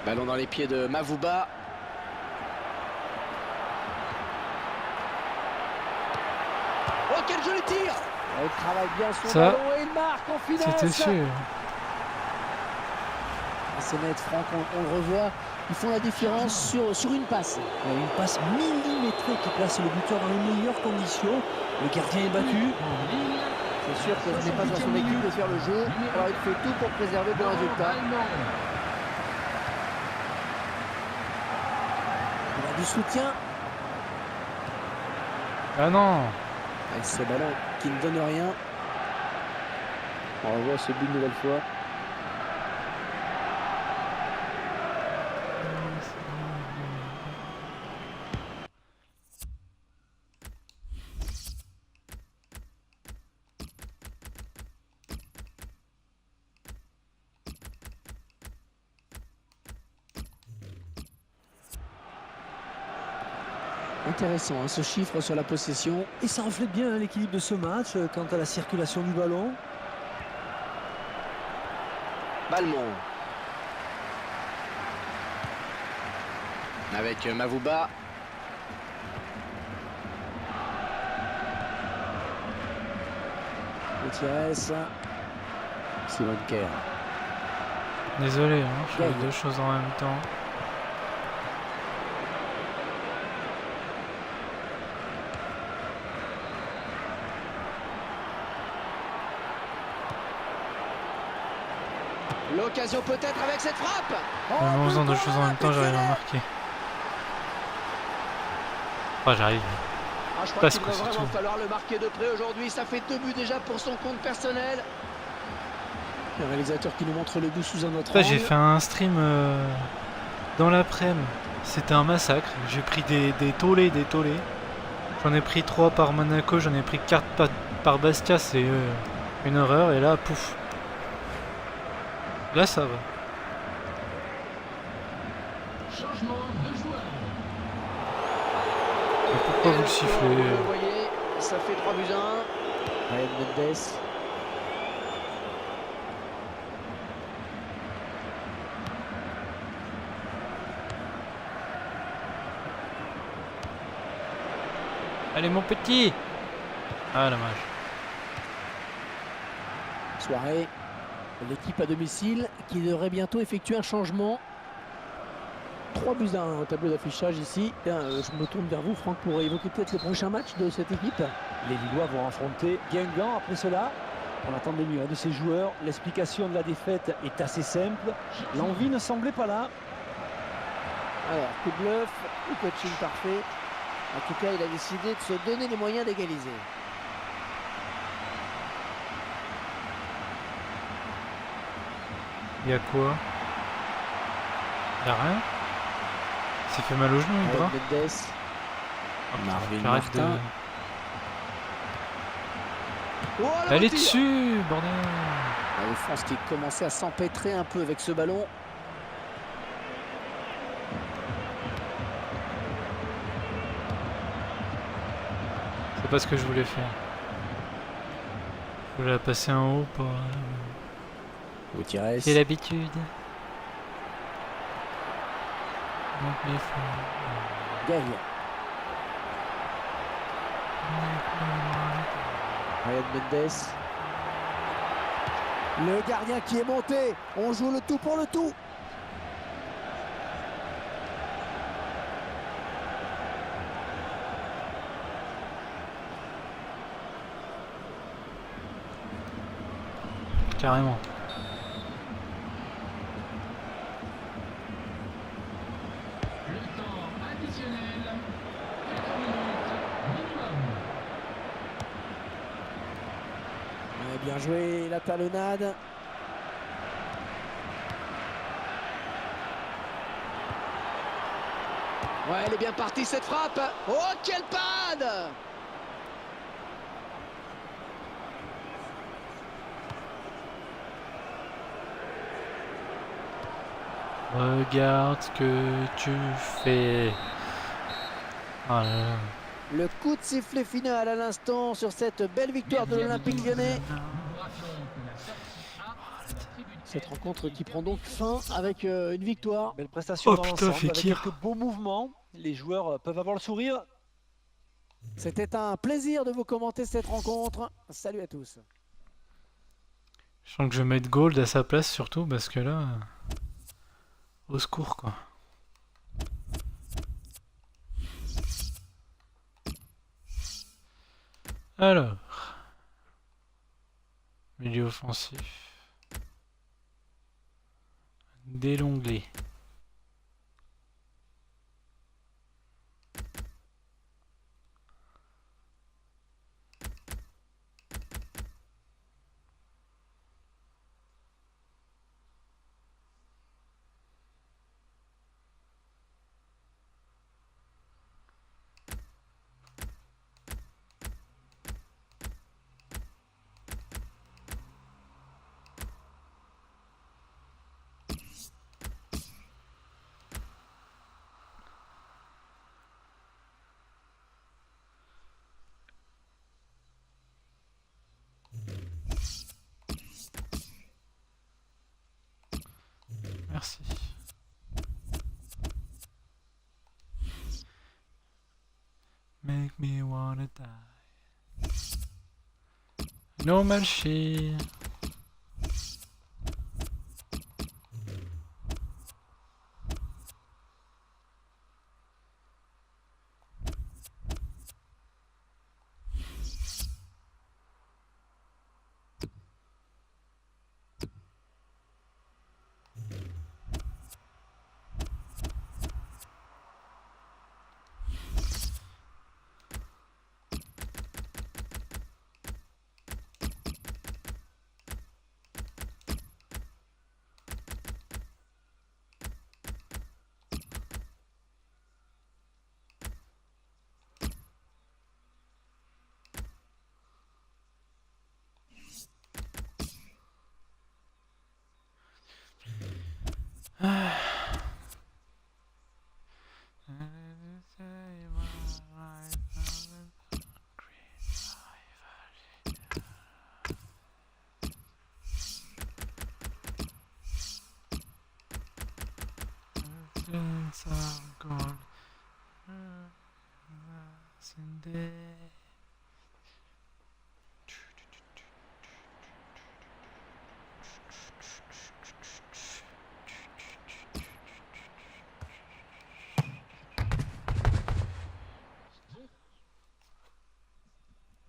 Ballon dans les pieds de Mavouba. Oh, quel joli tir. Il travaille bien son Ça, ballon et il marque en finesse. C'était sûr. C'est net, Franck, on le revoit. Ils font la différence sur une passe. Une passe millimétrée qui place le buteur dans les meilleures conditions. Le gardien est battu. C'est sûr que ce n'est pas à son équipe de faire le jeu. Alors il fait tout pour préserver le résultat. Il a du soutien. Ah non! Avec ce ballon qui ne donne rien. On revoit ce but une nouvelle fois. Intéressant hein, ce chiffre sur la possession. Et ça reflète bien l'équilibre de ce match quant à la circulation du ballon. Balmont. Avec Mavouba. Gutiérrez. Simon Kerr. Désolé, hein, je fais Gagne. deux choses en même temps. L'occasion peut-être avec cette frappe. En faisant deux choses en même temps, j'arrive à marquer. Enfin, j'arrive. Ah, je crois Parce qu'il que va c'est vraiment tout. falloir le marquer de près aujourd'hui. Ça fait 2 buts déjà pour son compte personnel. Le réalisateur qui nous montre le but sous un autre Après, j'ai angle. fait un stream dans l'après-midi. C'était un massacre. J'ai pris des tollés, des tollés. J'en ai pris 3 par Monaco, j'en ai pris 4 par Bastia, c'est une horreur. Et là, pouf. Là, ça va. Mais pourquoi vous le sifflez Vous le voyez, ça fait 3 buts à 1. Ryan Mendes. Allez, mon petit. Ah, dommage. Soirée. L'équipe à domicile qui devrait bientôt effectuer un changement. 3 buts à 1 au tableau d'affichage ici. Bien, je me tourne vers vous, Franck, pour évoquer peut-être le prochain match de cette équipe. Les Lillois vont affronter Guingamp après cela. On attendait mieux de ces joueurs. L'explication de la défaite est assez simple. L'envie ne semblait pas là. Alors, coup de bluff ou coaching parfait. En tout cas, il a décidé de se donner les moyens d'égaliser. Y'a quoi? Y'a rien? Il s'est fait mal au genou, le bras? Ryan Mendes. Marvin J'arrête Martin. Oh, le Allez tir. dessus, bordel! La France qui commençait à s'empêtrer un peu avec ce ballon. C'est pas ce que je voulais faire. Je voulais la passer en haut pour... Gutiérrez. C'est l'habitude. Donc, mais faut... Gagne. Ryan Mendes. Le gardien qui est monté. On joue le tout pour le tout. Carrément. Ouais, bien joué, la talonnade. Ouais, elle est bien partie cette frappe. Oh, quelle panne! Regarde ce que tu fais. Ah là là. Le coup de sifflet final à l'instant sur cette belle victoire de l'Olympique Lyonnais. Cette rencontre qui prend donc fin avec une victoire. Belle prestation Oh dans putain, l'ensemble, avec Fekir. quelques beaux mouvements. Les joueurs peuvent avoir le sourire. C'était un plaisir de vous commenter cette rencontre. Salut à tous. Je sens que je vais mettre Gold à sa place surtout parce que là... Au secours quoi. Alors... Milieu offensif. Dès l'onglet. Merci. Make me wanna die. No Malchi.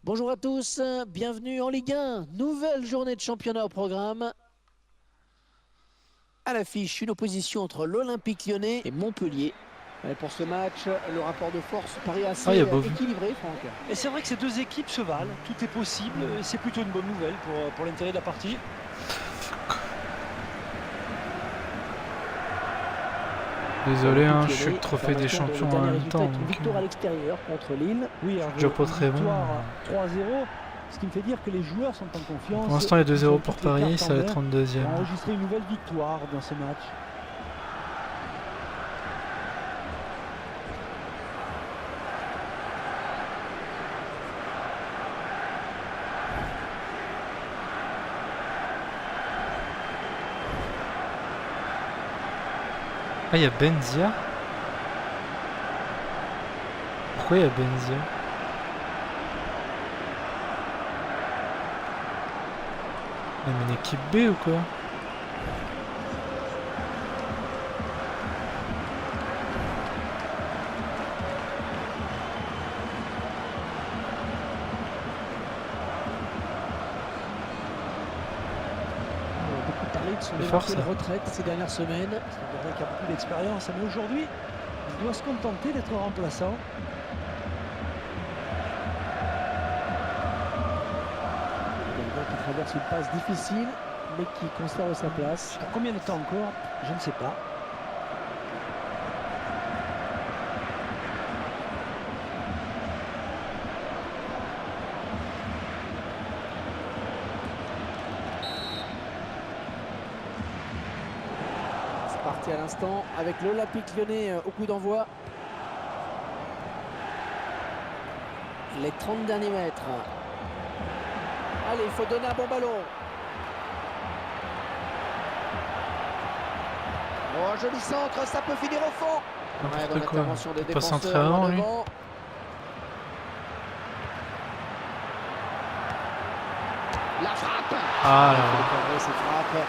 Bonjour à tous, bienvenue en Ligue 1. Nouvelle journée de championnat au programme. À l'affiche, une opposition entre l'Olympique Lyonnais et Montpellier. Et pour ce match, le rapport de force paraît assez équilibré, Franck. Et c'est vrai que ces deux équipes se valent, tout est possible, et c'est plutôt une bonne nouvelle pour l'intérêt de la partie. Désolé, hein, je suis le trophée des champions en même temps. Une victoire à l'extérieur contre Lille. Oui, déjà pas très bon. 3-0, ce qui me fait dire que les joueurs sont en confiance. Pour l'instant, il y a 2-0 pour Paris, c'est la 32e. On a enregistré une nouvelle victoire dans ce match. Ah, il y a Benzia. Pourquoi il y a Benzia? Mais une équipe B ou quoi? Son éventuelle retraite ces dernières semaines. C'est vrai qu'il a beaucoup d'expérience, mais aujourd'hui, il doit se contenter d'être remplaçant. Il traverse une passe difficile, mais qui conserve sa place. Pour combien de temps encore? Je ne sais pas. Parti à l'instant avec l'Olympique Lyonnais au coup d'envoi. Les 30 derniers mètres. Allez, il faut donner un bon ballon. Oh, joli centre, ça peut finir au fond. N'importe bonne quoi. intervention des Pas centré défenseurs avant, lui. devant. La frappe. Ah là Il là. faut cadrer ces frappes.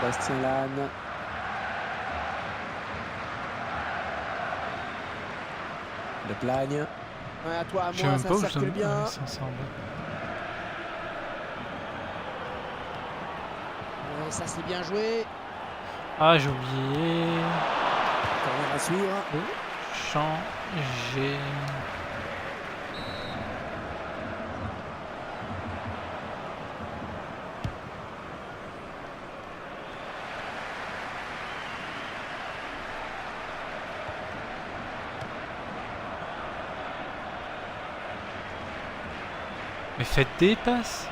Bastien Lannes. Le Plagne. Ouais, à toi, à Je sais moi, même ça pas où circule bien. ouais, c'est en bas. Ouais, ça c'est bien joué. Ah, j'ai oublié. Corner à suivre. Changer. Mais faites des passes.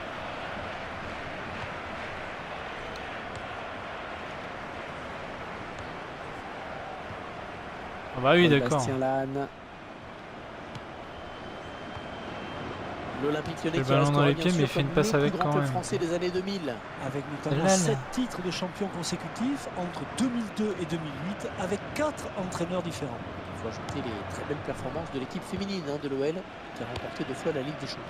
bah oui, d'accord. Bastien Lannes. L'Olympique Lyonnais Le qui ballon restera dans les bien pieds, sûr mais il fait une comme passe le avec plus grand quand club même. français des années 2000. Avec notamment Là, là. 7 titres de champion consécutifs entre 2002 et 2008, avec 4 entraîneurs différents. Il faut ajouter les très belles performances de l'équipe féminine de l'OL qui a remporté 2 fois la Ligue des Champions.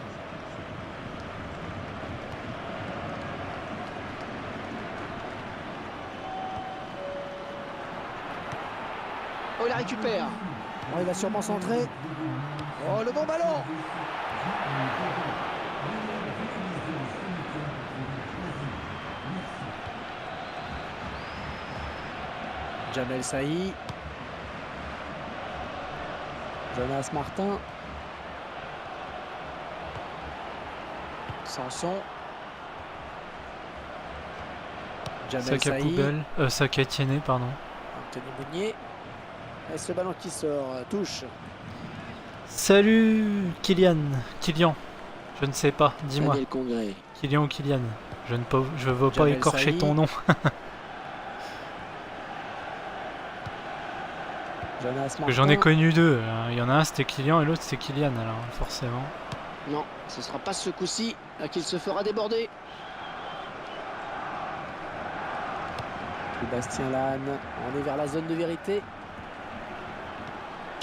Oh, il la récupère. Bon, il va sûrement centrer. Oh, le bon ballon. Jamel Saï. Jonas Martin. Sanson. Jamel Saka Saï. poubelle. Saka Tiennet, pardon. Anthony Mounier. Et ce ballon qui sort, touche. Salut Kylian. Kylian. Je ne sais pas, dis-moi. Daniel Congré. Kylian ou Kylian. Je veux pas Jamel écorcher Saï. ton nom. Jonas Parce Martin. que j'en ai connu deux. Il y en a un c'était Kylian et l'autre c'était Kylian, alors forcément. Non, ce sera pas ce coup-ci qu'il se fera déborder. Bastien Lannes. On est vers la zone de vérité.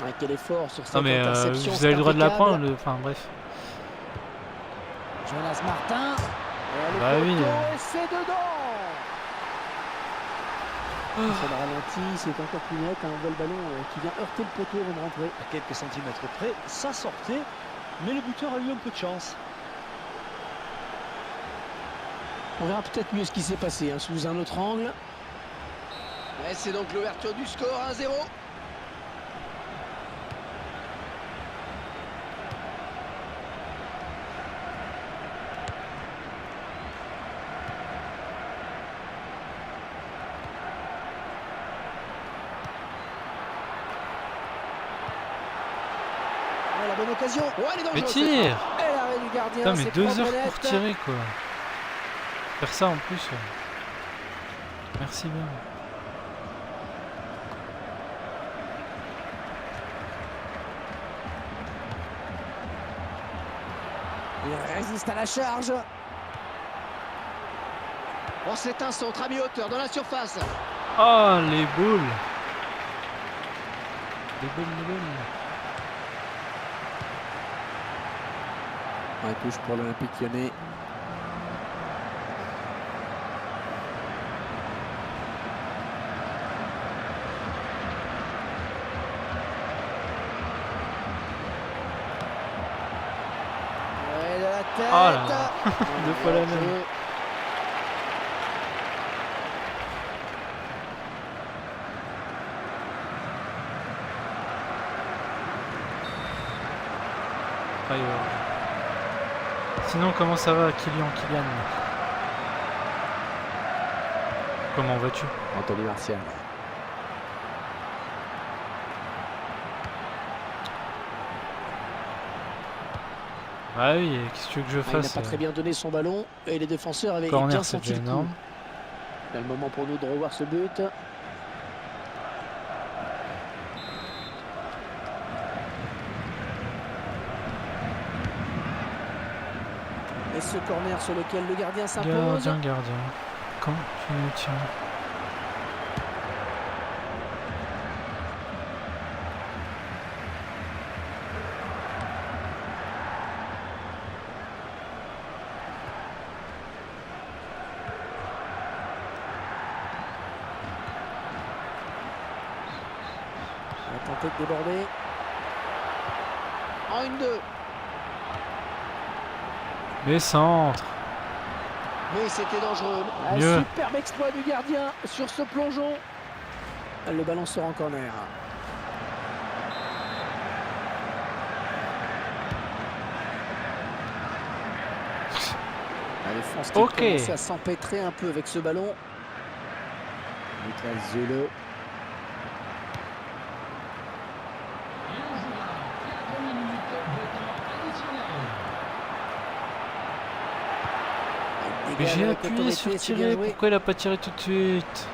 Ah, quel effort sur cette Non mais interception. vous avez le droit de la impeccable. prendre, enfin bref. Jonas Martin. Et le Bah oui. poteau, et c'est dedans. Sur le ralenti, c'est encore plus net. On voit le ballon qui vient heurter le poteau avant de rentrer. À quelques centimètres près, ça sortait, mais le buteur a eu un peu de chance. On verra peut-être mieux ce qui s'est passé sous un autre angle. Et c'est donc l'ouverture du score, 1-0. Oh, la bonne occasion. Ouais, elle est Mais dangereuse. tire. Et l'arrêt du gardien. Putain mais c'est 2 propre heures et pour net. tirer quoi. Faire ça en plus. Merci bien. Il résiste à la charge. Oh, c'est un centre à mi-hauteur dans la surface. Oh les boules. Les boules, les boules. Un touche pour l'Olympique Lyonnais. Ouais, de la tête. Oh là là. Deux fois la même. Jeu. Aïe, sinon comment ça va Kylian? Comment vas-tu? Anthony Martial. Ah oui, qu'est-ce que tu veux que je Il n'a fasse? pas très bien donné son ballon et les défenseurs avaient Corner, bien c'est senti déjà le coup. énorme. C'est le moment pour nous de revoir ce but. Et ce corner sur lequel le gardien s'impose. Gardien. Quand tu nous tiens. On va tenter de déborder. En 1-2. Les centres. Mais c'était dangereux. Un Mieux. superbe exploit du gardien sur ce plongeon. Le ballon sort en corner. La défense qui Ok. commence à s'empêtrer un peu avec ce ballon. Niklas Zule. Mais j'ai Avec appuyé autorité, sur c'est tirer, bien joué. pourquoi il a pas tiré tout de suite?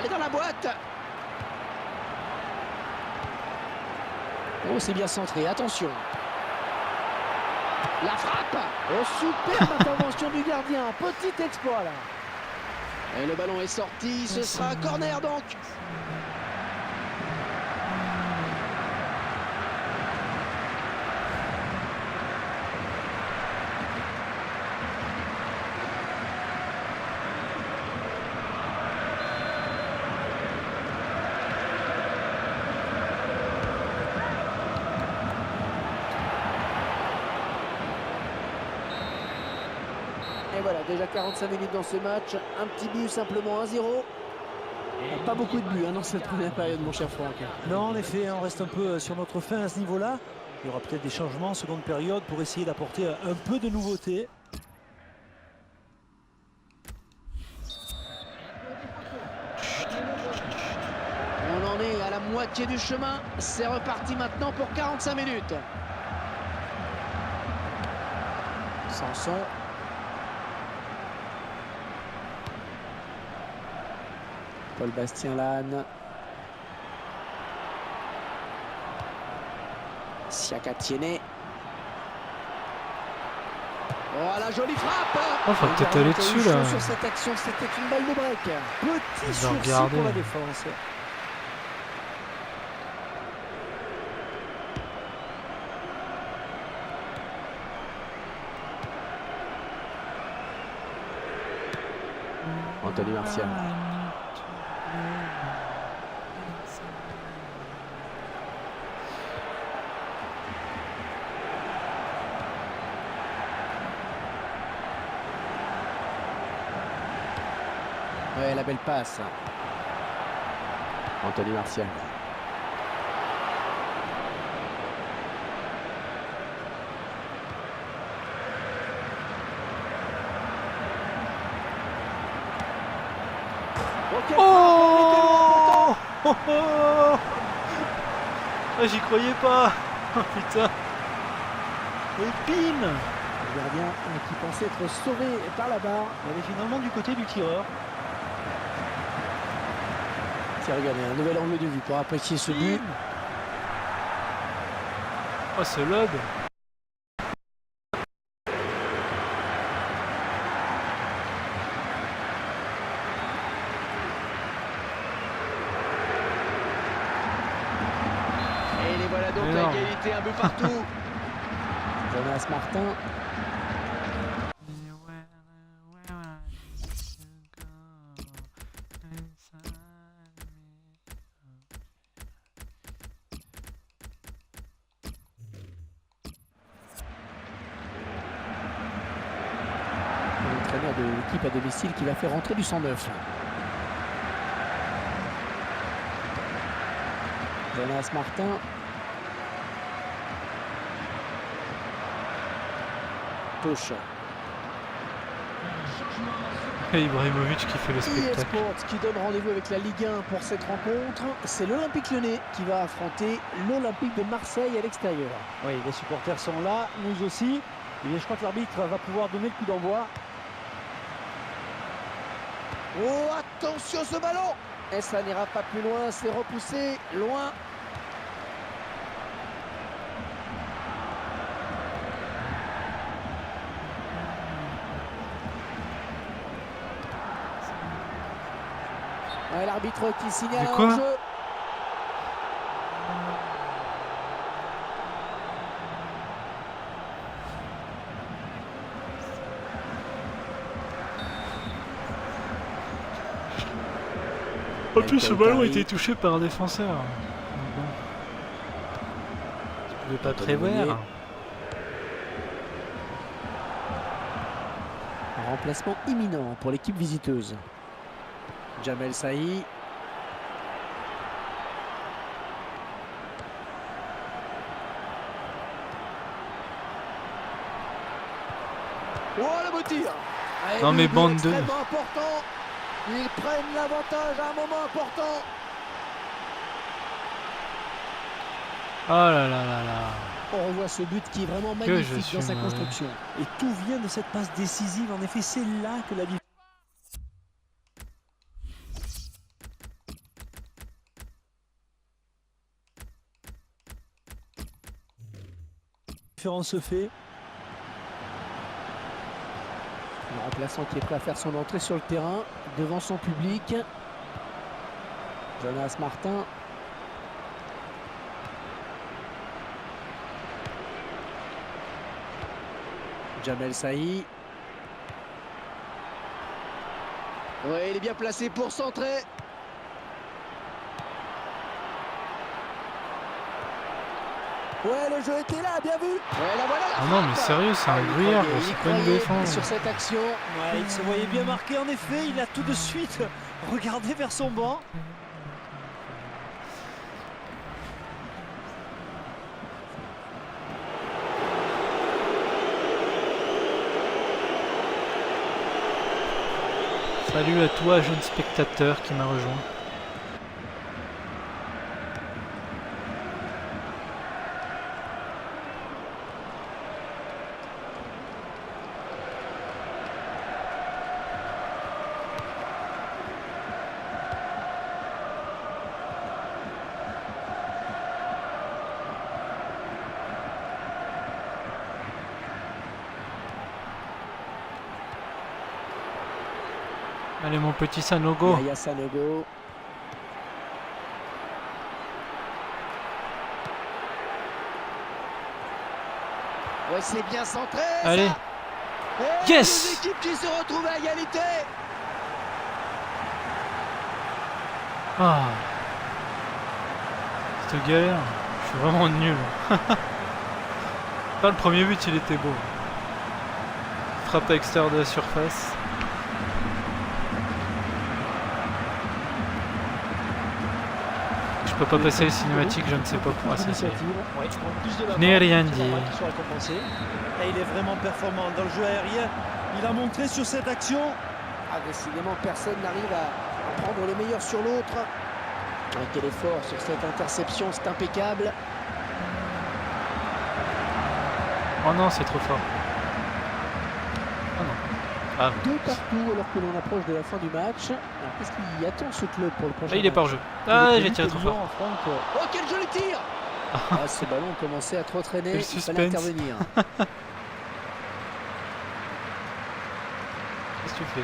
est dans la boîte. Oh, c'est bien centré, attention. La frappe. Oh, superbe intervention du gardien. Petit exploit là. Et le ballon est sorti, ce sera un corner donc. Et voilà, déjà 45 minutes dans ce match. Un petit but, simplement 1-0. Pas beaucoup de buts hein, dans cette première période, mon cher Franck. Non, en effet, on reste un peu sur notre fin à ce niveau-là. Il y aura peut-être des changements en seconde période pour essayer d'apporter un peu de nouveauté. On en est à la moitié du chemin. C'est reparti maintenant pour 45 minutes. Sanson. Paul Bastien Lannes. Siaka Tiene. Oh, la jolie frappe. Oh, faut peut-être aller dessus là. Sur cette action, c'était une balle de break. Petit vais sursis regarder. pour la défense. Anthony Martial. Ouais, la belle passe. Anthony Martial. Oh, oh, oh. Ah, j'y croyais pas. Oh putain. Et pile. Le gardien qui pensait être sauvé par la barre. Elle est finalement du côté du tireur. Tiens, regardez, un nouvel angle de vue pour apprécier ce but. Oh, ce lob. Et les voilà donc à Énorme. égalité, un but partout. Jonas Martin. L'entraîneur de l'équipe à domicile qui va faire rentrer du 109. Jonas Martin. Touche. Et Ibrahimovic qui fait le EA spectacle. Sports qui donne rendez-vous avec la Ligue 1 pour cette rencontre. C'est l'Olympique Lyonnais qui va affronter l'Olympique de Marseille à l'extérieur. Oui, les supporters sont là, nous aussi. Et bien, je crois que l'arbitre va pouvoir donner le coup d'envoi. Oh, attention ce ballon. Et ça n'ira pas plus loin, c'est repoussé loin. Ouais, l'arbitre qui signale De un quoi jeu. En plus, ce ballon a été touché par un défenseur. Donc bon. Tu pouvais pas prévoir. Un remplacement imminent pour l'équipe visiteuse. Jamel Sahi. Oh, le beau tir. Allez, Non, le mais but bande de- extrêmement important. Ils prennent l'avantage à un moment important. Oh là là là là. On revoit ce but qui est vraiment Que je magnifique suis dans sa mauvais. construction. Et tout vient de cette passe décisive. En effet, c'est là que la différence. différence se fait. Le remplaçant qui est prêt à faire son entrée sur le terrain devant son public. Jonas Martin. Jamel Saï. Ouais, il est bien placé pour centrer. Ouais, le jeu était là, bien vu. Ouais, là voilà. Ah non, mais sérieux, c'est un gruyère, quoi, c'est pas une défense. Sur cette action. Ouais, il se voyait bien marqué en effet, il a tout de suite regardé vers son banc. Salut à toi, jeune spectateur qui m'a rejoint. Allez mon petit Sanogo. Yaya Sanogo. Ouais, c'est bien centré. Allez. Ça. Et Yes. les équipes qui se retrouvent à égalité. Ah. Cette galère, je suis vraiment nul. Pas le premier but, il était beau. Frappe à l'extérieur de la surface. Je peux pas passer les cinématiques, je ne sais pas pourquoi ça c'est. Ouais, en plus de la Je n'ai balle, rien c'est dit. normal qu'il soit récompensé. Et il est vraiment performant dans le jeu aérien. Il a montré sur cette action. Ah, décidément, personne n'arrive à prendre le meilleur sur l'autre. Ah, quel effort sur cette interception, c'est impeccable. Oh non, c'est trop fort. Oh non. Ah, Deux partout alors que l'on approche de la fin du match. Alors, qu'est-ce qui attend ce club pour le prochain là il est match? pas hors jeu. Ah, j'ai tiré trop fort. Oh, quel joli tir. Ah, ce ballon commençait à trop traîner, Quel il fallait suspense. intervenir. Qu'est-ce que tu fais?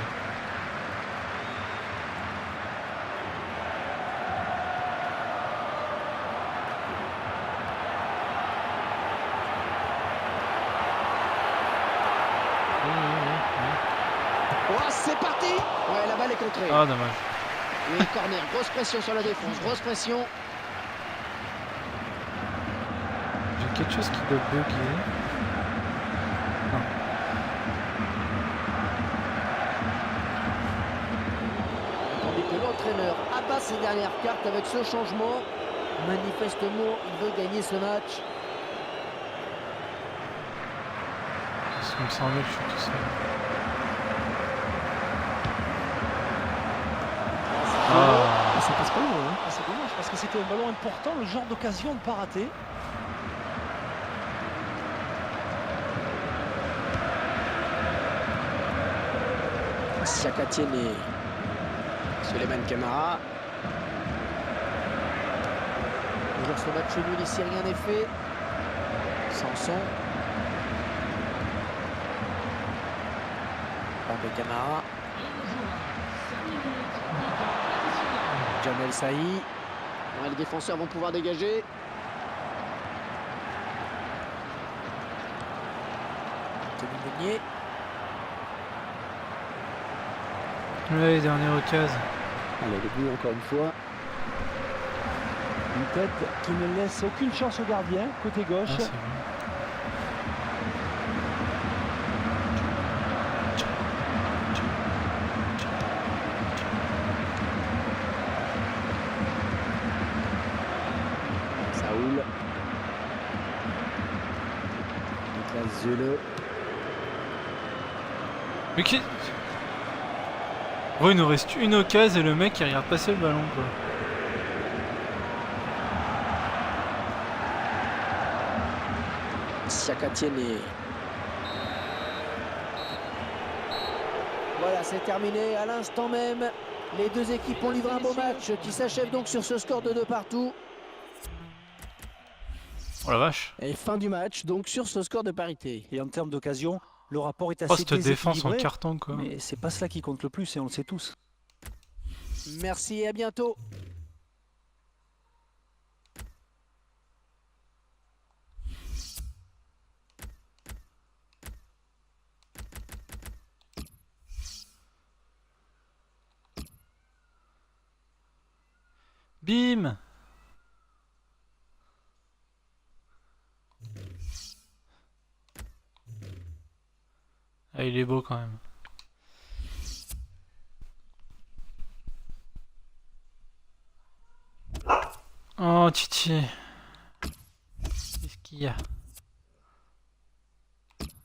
Oh, c'est parti. Ouais, la balle est contrée. Ah, dommage. Et corner, grosse pression sur la défense, grosse pression. J'ai quelque chose qui doit bugger. Tandis que l'entraîneur abat ses dernières cartes avec ce changement. Manifestement, il veut gagner ce match. Parce qu'il me semblait que je suis tout seul. Ah. Ça passe pas loin, hein. Ah, c'est dommage parce que c'était un ballon important, le genre d'occasion de ne pas rater. Siakatienne et Souleymane Camara. Toujours ce match nul ici, rien n'est fait. Sanson. Bambe Camara. Jamel Saï. Ouais, les défenseurs vont pouvoir dégager. Anthony Meunier. Ouais, dernière occasion. Allez, le but encore une fois. Une tête qui ne laisse aucune chance au gardien, côté gauche. Ah, c'est bon. Saoul. Niklas Zule. Mais qui... Ouais, il nous reste une occasion et le mec il regarde passer le ballon quoi. Siakatienne et... Voilà, c'est terminé à l'instant même. Les deux équipes ont livré un beau match qui s'achève donc sur ce score de 2 partout. Oh la vache. Et fin du match, donc sur ce score de parité. Et en termes d'occasion, le rapport est Oh, assez cette défense en déséquilibré. carton quoi. Mais c'est pas cela qui compte le plus et on le sait tous. Merci et à bientôt. Bim! Ah, il est beau quand même. Oh, Titi. Qu'est-ce qu'il y a?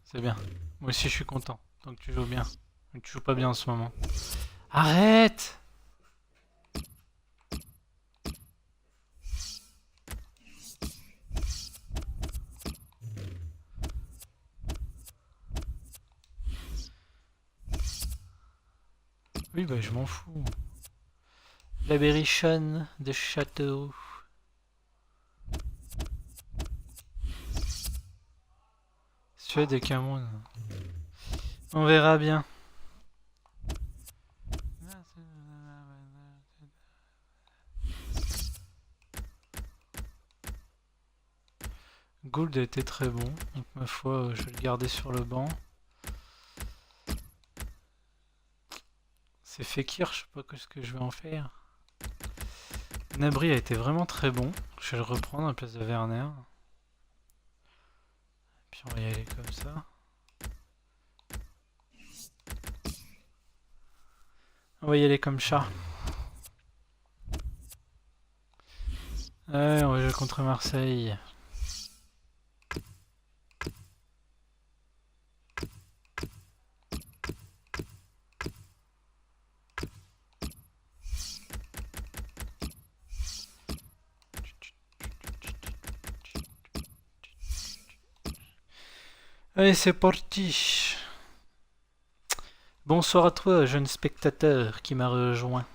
C'est bien. Moi aussi, je suis content. Tant que tu joues bien. Mais tu joues pas bien en ce moment. Arrête! Oui, bah je m'en fous. La berrichonne de château. Suède et Cameroun. On verra bien. Gould a été très bon, donc ma foi, je vais le garder sur le banc. C'est Fekir, je sais pas ce que je vais en faire. Nabri a été vraiment très bon, je vais le reprendre à la place de Werner. Puis on va y aller comme ça. On va y aller comme ça. Ouais, on va jouer contre Marseille. Allez, c'est parti. Bonsoir à toi, jeune spectateur qui m'a rejoint.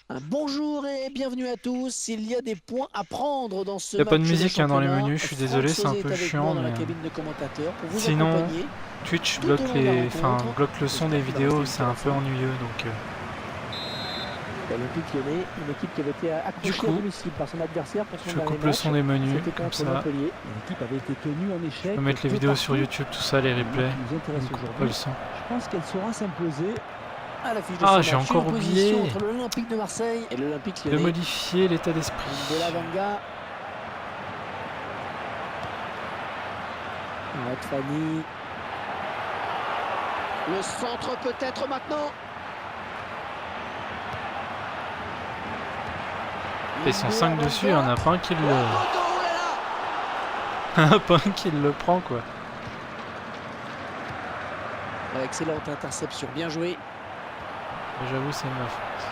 Un bonjour et bienvenue à tous. Il y a des points à prendre dans ce Y a match pas de de musique hein, dans les championnat. menus, je suis désolé, c'est un Franck peu Sauzet est avec chiant, moi dans la mais cabine de commentateurs pour vous sinon, accompagner. Twitch Tout bloque au long de la les, rencontre, bloque le son des j'espère qu'il va vidéos, rester c'est un jusqu'à peu la fin. ennuyeux, donc L'Olympique Lyonnais, une équipe qui avait été accrochée coup, à domicile par son adversaire pour son je dernier coupe le match. son des menus, C'était comme contre ça. Montpellier. L'équipe avait été tenue en échec. Je peux mettre les de vidéos sur partout. YouTube, tout ça, les Le replays. match qui nous intéresse Je coupe pas aujourd'hui, le son. je pense qu'elle saura s'imposer. À l'affiche de Ah, ce j'ai match, encore une opposition oublié entre l'Olympique de Marseille et l'Olympique de Lyonnais. modifier l'état d'esprit. De la Vanga. Arrête Fanny. Le centre peut-être maintenant. Ils sont 5 dessus, il y en a pas un qui Oh le... là là. pas un qui le prend, quoi. Excellente interception, bien joué. J'avoue, c'est ma faute.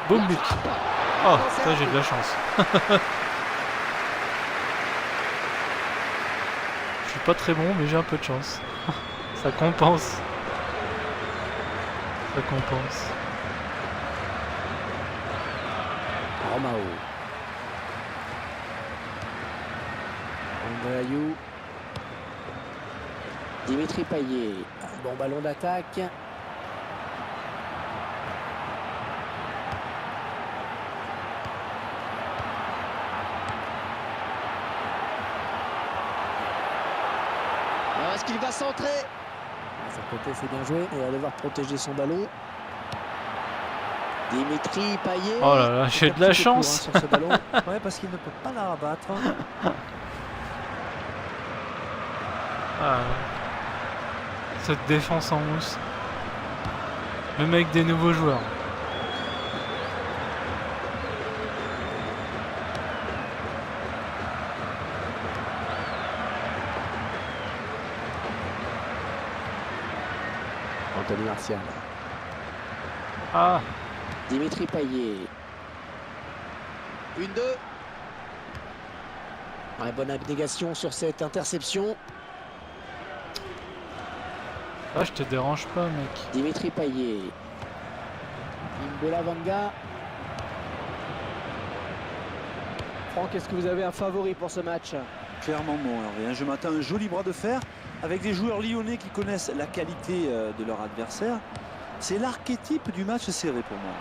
Boum, but. Oh, ça, j'ai de la chance. Je suis pas très bon, mais j'ai un peu de chance. Ça compense. Ça compense. Romao. André Ayou. Dimitri Payet. Un bon ballon d'attaque. Alors, est-ce qu'il va centrer? À son côté, c'est bien joué. Il va devoir protéger son ballon. Dimitri Payet. Oh là là, j'ai de la chance. Sur ce ballon. Ouais, parce qu'il ne peut pas la rabattre. Ah, cette défense en mousse. Même avec des nouveaux joueurs. Anthony Martial. Ah, Dimitri Payet. 1-2. Ouais, bonne abnégation sur cette interception. Ah, je te dérange pas, mec. Dimitri Payet. Imbola Vanga. Franck, est-ce que vous avez un favori pour ce match? Clairement non, Hervé. Je m'attends à un joli bras de fer avec des joueurs lyonnais qui connaissent la qualité de leur adversaire. C'est l'archétype du match serré pour moi.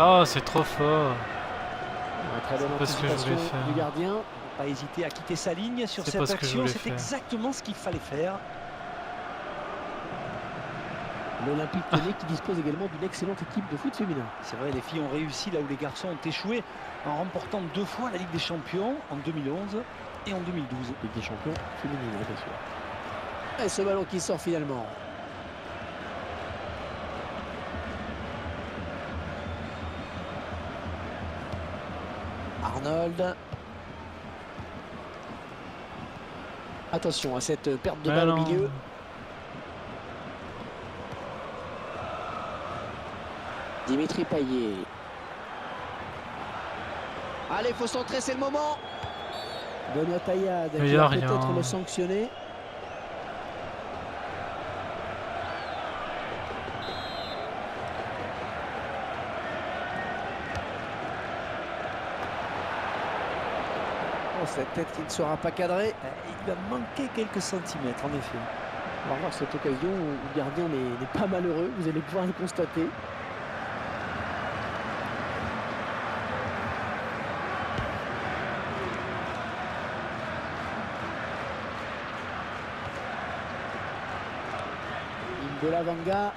Ah, c'est trop fort. Très bonne pas ce que je voulais anticipation faire. du gardien. Pas hésiter à quitter sa ligne sur C'est cette pas ce que je action. voulais C'est faire. exactement ce qu'il fallait faire. L'Olympique Lyonnais qui dispose également d'une excellente équipe de foot féminin. C'est vrai, les filles ont réussi là où les garçons ont échoué en remportant 2 fois la Ligue des Champions en 2011 et en 2012. Ligue des champions féminine, bien sûr. Et ce ballon qui sort finalement. Arnold. Attention à cette perte de Ah balle au non. milieu. Dimitri Payet. Allez, faut centrer, c'est le moment. Benoît Taillade Mais qui y a va rien. peut-être le sanctionner. Oh, cette tête qui ne sera pas cadrée. Il lui a manqué quelques centimètres en effet. On va voir cette occasion où le gardien n'est pas malheureux. Vous allez pouvoir le constater. Imbola Vanga.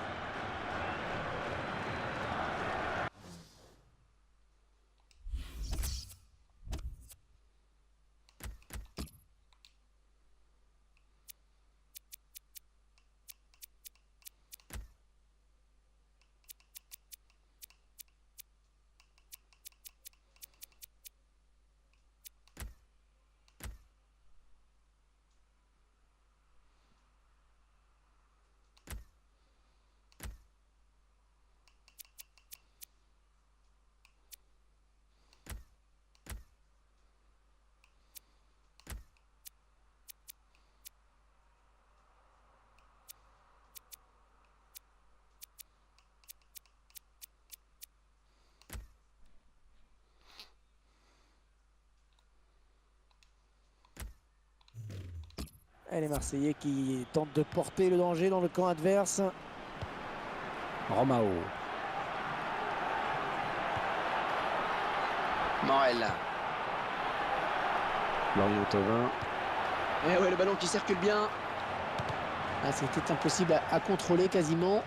Et les Marseillais qui tentent de porter le danger dans le camp adverse. Romao. Morel. Lorient Thauvin. Et ouais, le ballon qui circule bien. Ah, c'était impossible à contrôler quasiment.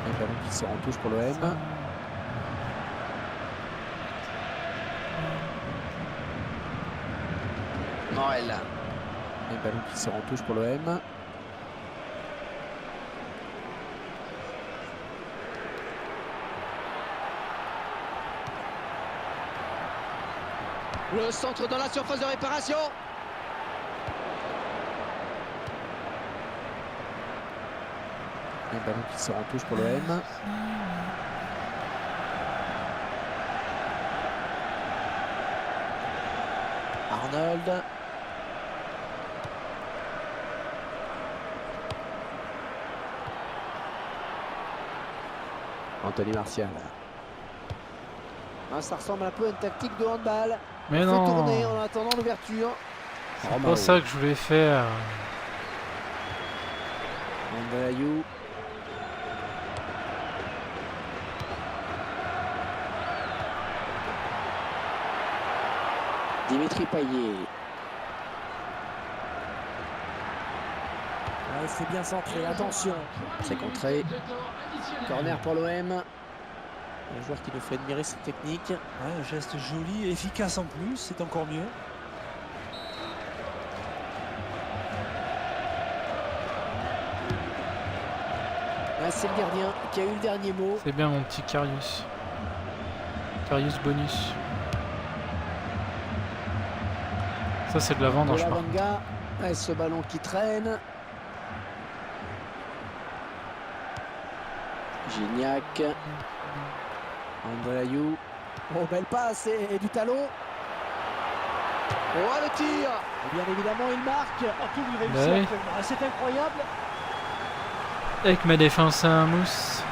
Le ballon qui sort en touche pour l'OM. Morel. Le ballon qui sort en touche pour l'OM. Le centre dans la surface de réparation. Le ballon qui sort en touche pour l'OM. Arnold. Anthony Martial. Ah, ça ressemble un peu à une tactique de handball. Mais On non. fait tourner en attendant l'ouverture. C'est pas ça que je voulais faire. André Ayou. Dimitri Payet. Ouais, c'est bien centré, attention. C'est contré. Corner pour l'OM. Un joueur qui nous fait admirer cette technique. Ouais, un geste joli et efficace en plus, c'est encore mieux. Ah, c'est le gardien qui a eu le dernier mot. C'est bien mon petit Karius. Karius bonus. Ça c'est de la vendange. par contre. Bolavanga. Et ce ballon qui traîne. Gignac. André Ayou. Oh, belle passe et du talon. Oh, le tir. Et bien évidemment, il marque. Oh, qui lui réussit Bah oui. actuellement. Ah, c'est incroyable. Avec ma défense à mousse.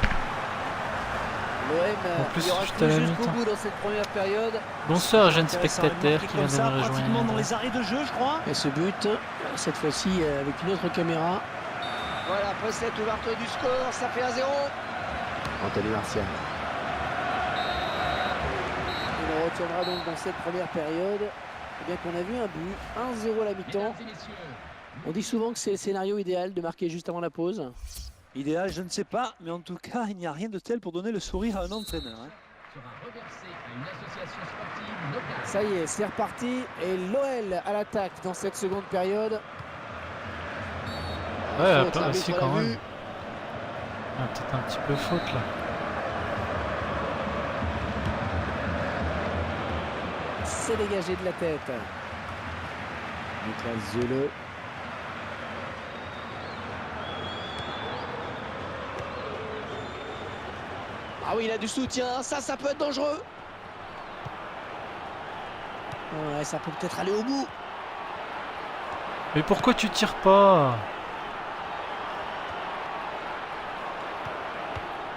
L'OM En plus, ira juste à la jusqu'au mi-temps. bout dans cette première période. Bonsoir jeunes Intéressant, spectateurs marqué qui comme viennent de ça, me pratiquement rejoindre. dans les arrêts de jeu, je crois. Et ce but, cette fois-ci avec une autre caméra. Voilà, après cette ouverture du score, ça fait 1-0. Anthony Martial. Il retiendra donc dans cette première période eh bien qu'on a vu un but, 1-0 à la mi-temps. On dit souvent que c'est le scénario idéal de marquer juste avant la pause. Idéal, je ne sais pas, mais en tout cas, il n'y a rien de tel pour donner le sourire à un entraîneur. Hein. Ça y est, c'est reparti. Et l'OL à l'attaque dans cette seconde période. Ouais, Faute, pas l'arbitre aussi l'a quand vu. même. Ah, peut-être un petit peu faute là. C'est dégagé de la tête. Niklas Zule. Ah oui, il a du soutien, ça peut être dangereux. Ouais, ça peut peut-être aller au bout. Mais pourquoi tu tires pas?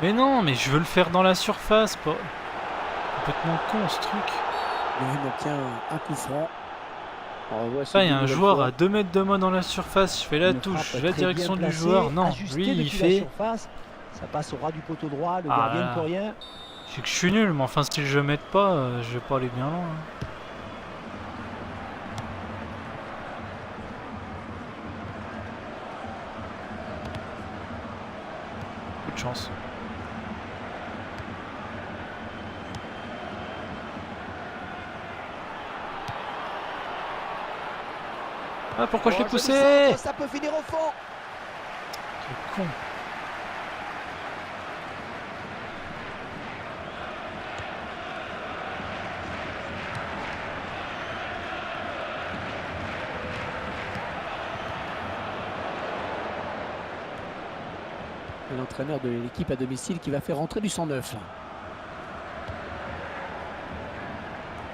Mais non, mais je veux le faire dans la surface, pas. Complètement con ce truc. Il obtient un coup franc. On revoit ce Enfin, il y a but un une nouvelle joueur fois. à 2 mètres de moi dans la surface, je fais la Une touche, frappe la très direction bien du placée, joueur. Non, ajustée lui il depuis la fait. surface. Ça passe au ras du poteau droit, le Ah gardien là ne peut là. rien. Je sais que je suis nul, mais enfin, si je mette pas, je vais pas aller bien loin. Hein. Peu de chance. Ah, pourquoi je l'ai Oh, joli poussé? centre, ça peut finir au fond. Quel con. L'entraîneur de l'équipe à domicile qui va faire rentrer du 109. Là.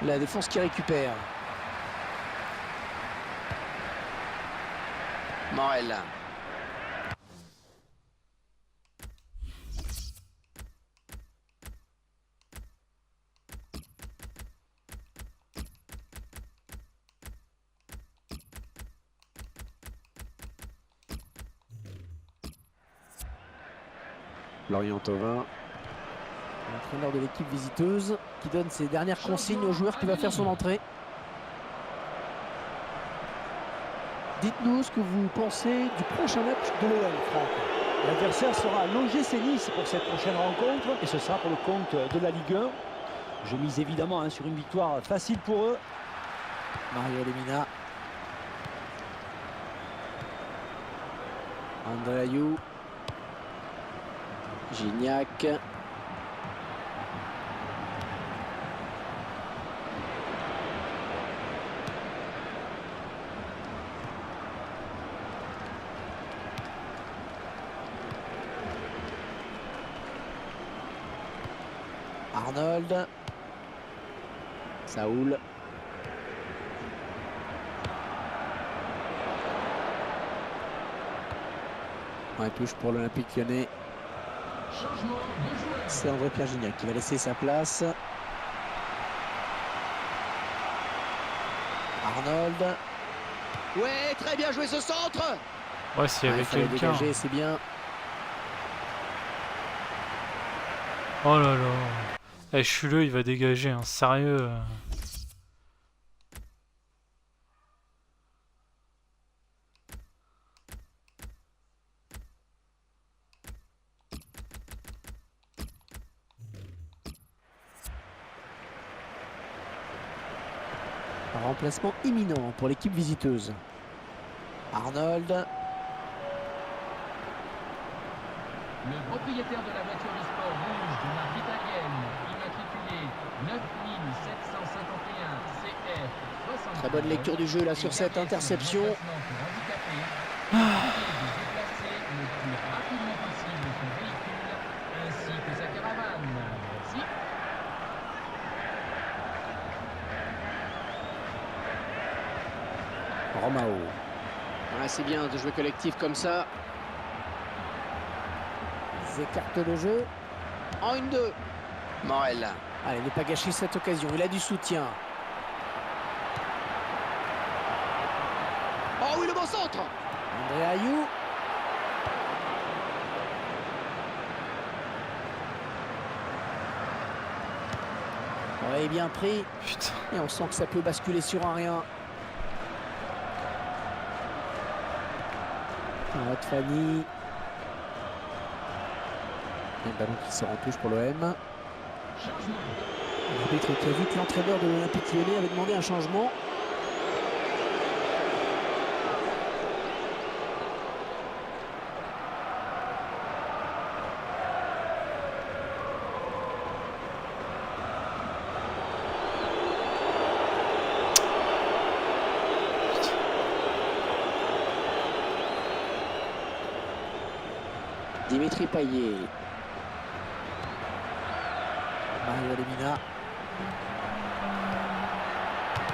La défense qui récupère. Morel. Florian Thauvin. L'entraîneur de l'équipe visiteuse qui donne ses dernières consignes au joueur qui va faire son entrée. Dites-nous ce que vous pensez du prochain match de l'OL, Franck. L'adversaire sera l'OGC Nice pour cette prochaine rencontre et ce sera pour le compte de la Ligue 1. Je mise évidemment sur une victoire facile pour eux. Mario Lemina. André Ayou. Gignac. Arnold. Saoul. Ouais, touche pour l'Olympique Lyonnais. C'est André-Pierre Gignac qui va laisser sa place. Arnold. Ouais, très bien joué ce centre. Ouais, s'il y Ouais, avait il fallait quelqu'un. dégager, c'est bien. Oh là là. Eh, je suis là, il va dégager, hein. Sérieux. Un remplacement imminent pour l'équipe visiteuse. Arnold. Le propriétaire de la voiture de sport rouge de marque italienne, immatriculée 9751 CF 60. Très bonne lecture du jeu là sur cette interception. Romao. Ouais, c'est bien de jouer collectif comme ça. Ils écartent le jeu. En 1-2. Morel. Allez, ne pas gâcher cette occasion. Il a du soutien. Oh oui, le bon centre. André Ayou. Ouais, bien pris. Putain. Et on sent que ça peut basculer sur un rien. Arrête Fanny. Un ballon qui sort en touche pour l'OM. L'arbitre qui a vu que l'entraîneur de l'Olympique Lyonnais avait demandé un changement. Dimitri Payet. Mario Lemina.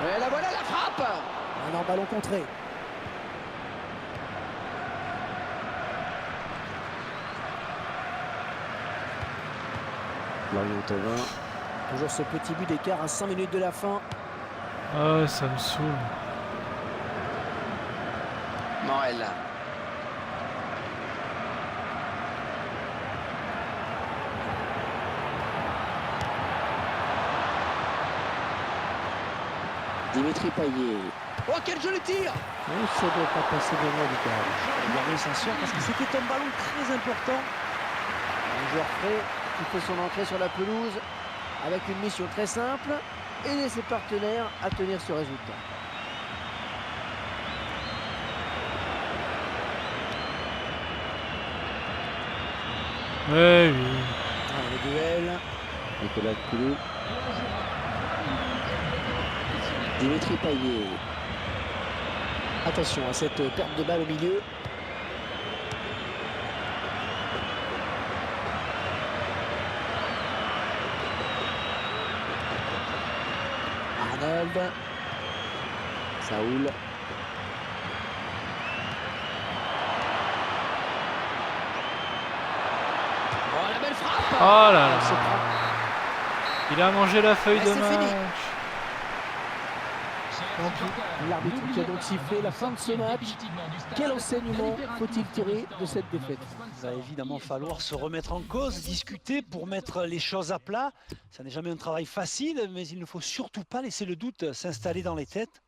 Et la voilà la frappe. Un ballon contré. Lorient Thauvin. Toujours ce petit but d'écart à 5 minutes de la fin. Ah, ça me saoule. Morel. Dimitri Payet. Oh, quel joli tir! Oh, ça ne doit pas passer de loin du cadre. Regardez, il s'en sort parce que c'était un ballon très important. Un joueur frais qui fait son entrée sur la pelouse avec une mission très simple, aider ses partenaires à tenir ce résultat. Ouais, oui. Le duel. Nicolas Koulou. Dimitri Payet. Attention à cette perte de balle au milieu. Arnold. Saoul. Oh, la belle frappe! Oh là là. C'est prend. Il a mangé la feuille Ah, de c'est fini. match. L'arbitre qui a donc sifflé la fin de ce match. Quel enseignement faut-il tirer de cette défaite? Il va évidemment falloir se remettre en cause, discuter pour mettre les choses à plat. Ça n'est jamais un travail facile, mais il ne faut surtout pas laisser le doute s'installer dans les têtes.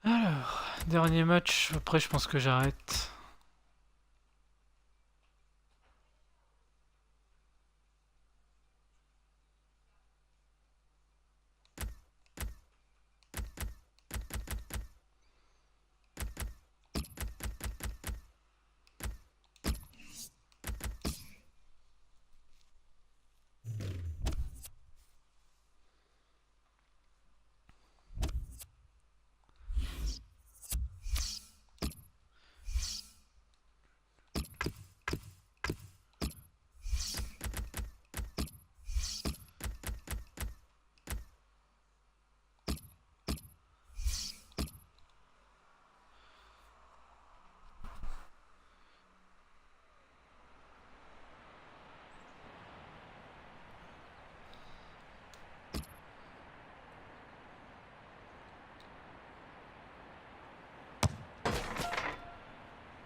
Alors, dernier match, après je pense que j'arrête.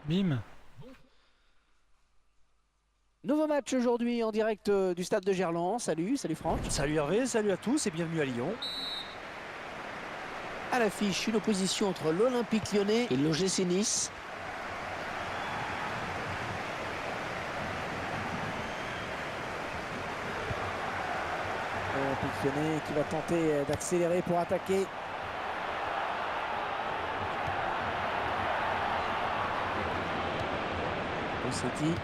Bim. Nouveau match aujourd'hui en direct du stade de Gerland. Salut Franck. Salut Hervé, salut à tous et bienvenue à Lyon. À l'affiche, une opposition entre l'Olympique Lyonnais et l'OGC Nice. L'Olympique Lyonnais qui va tenter d'accélérer pour attaquer. Rossetti.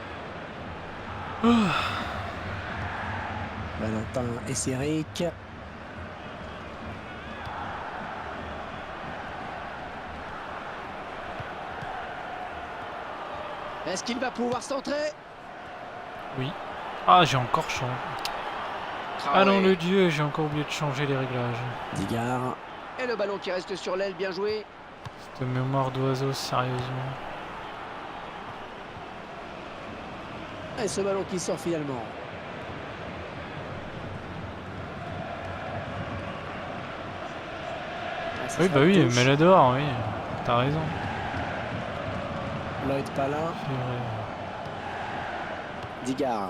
Valentin Esseric. Est-ce qu'il va pouvoir centrer? Oui. Ah, j'ai encore changé. Ah non, le dieu, j'ai encore oublié de changer les réglages. Digard. Et le ballon qui reste sur l'aile, bien joué. Cette mémoire d'oiseau, sérieusement. Et ce ballon qui sort finalement. Oui, bah oui, mets-la dehors, oui. T'as raison. Lloyd Palin. C'est vrai. Digard.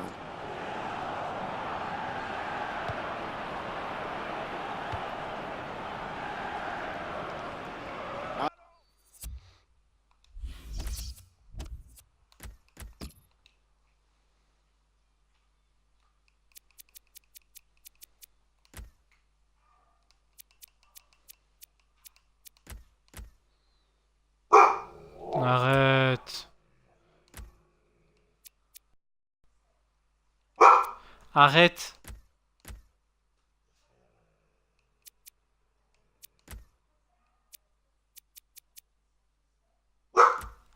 Arrête. Arrête.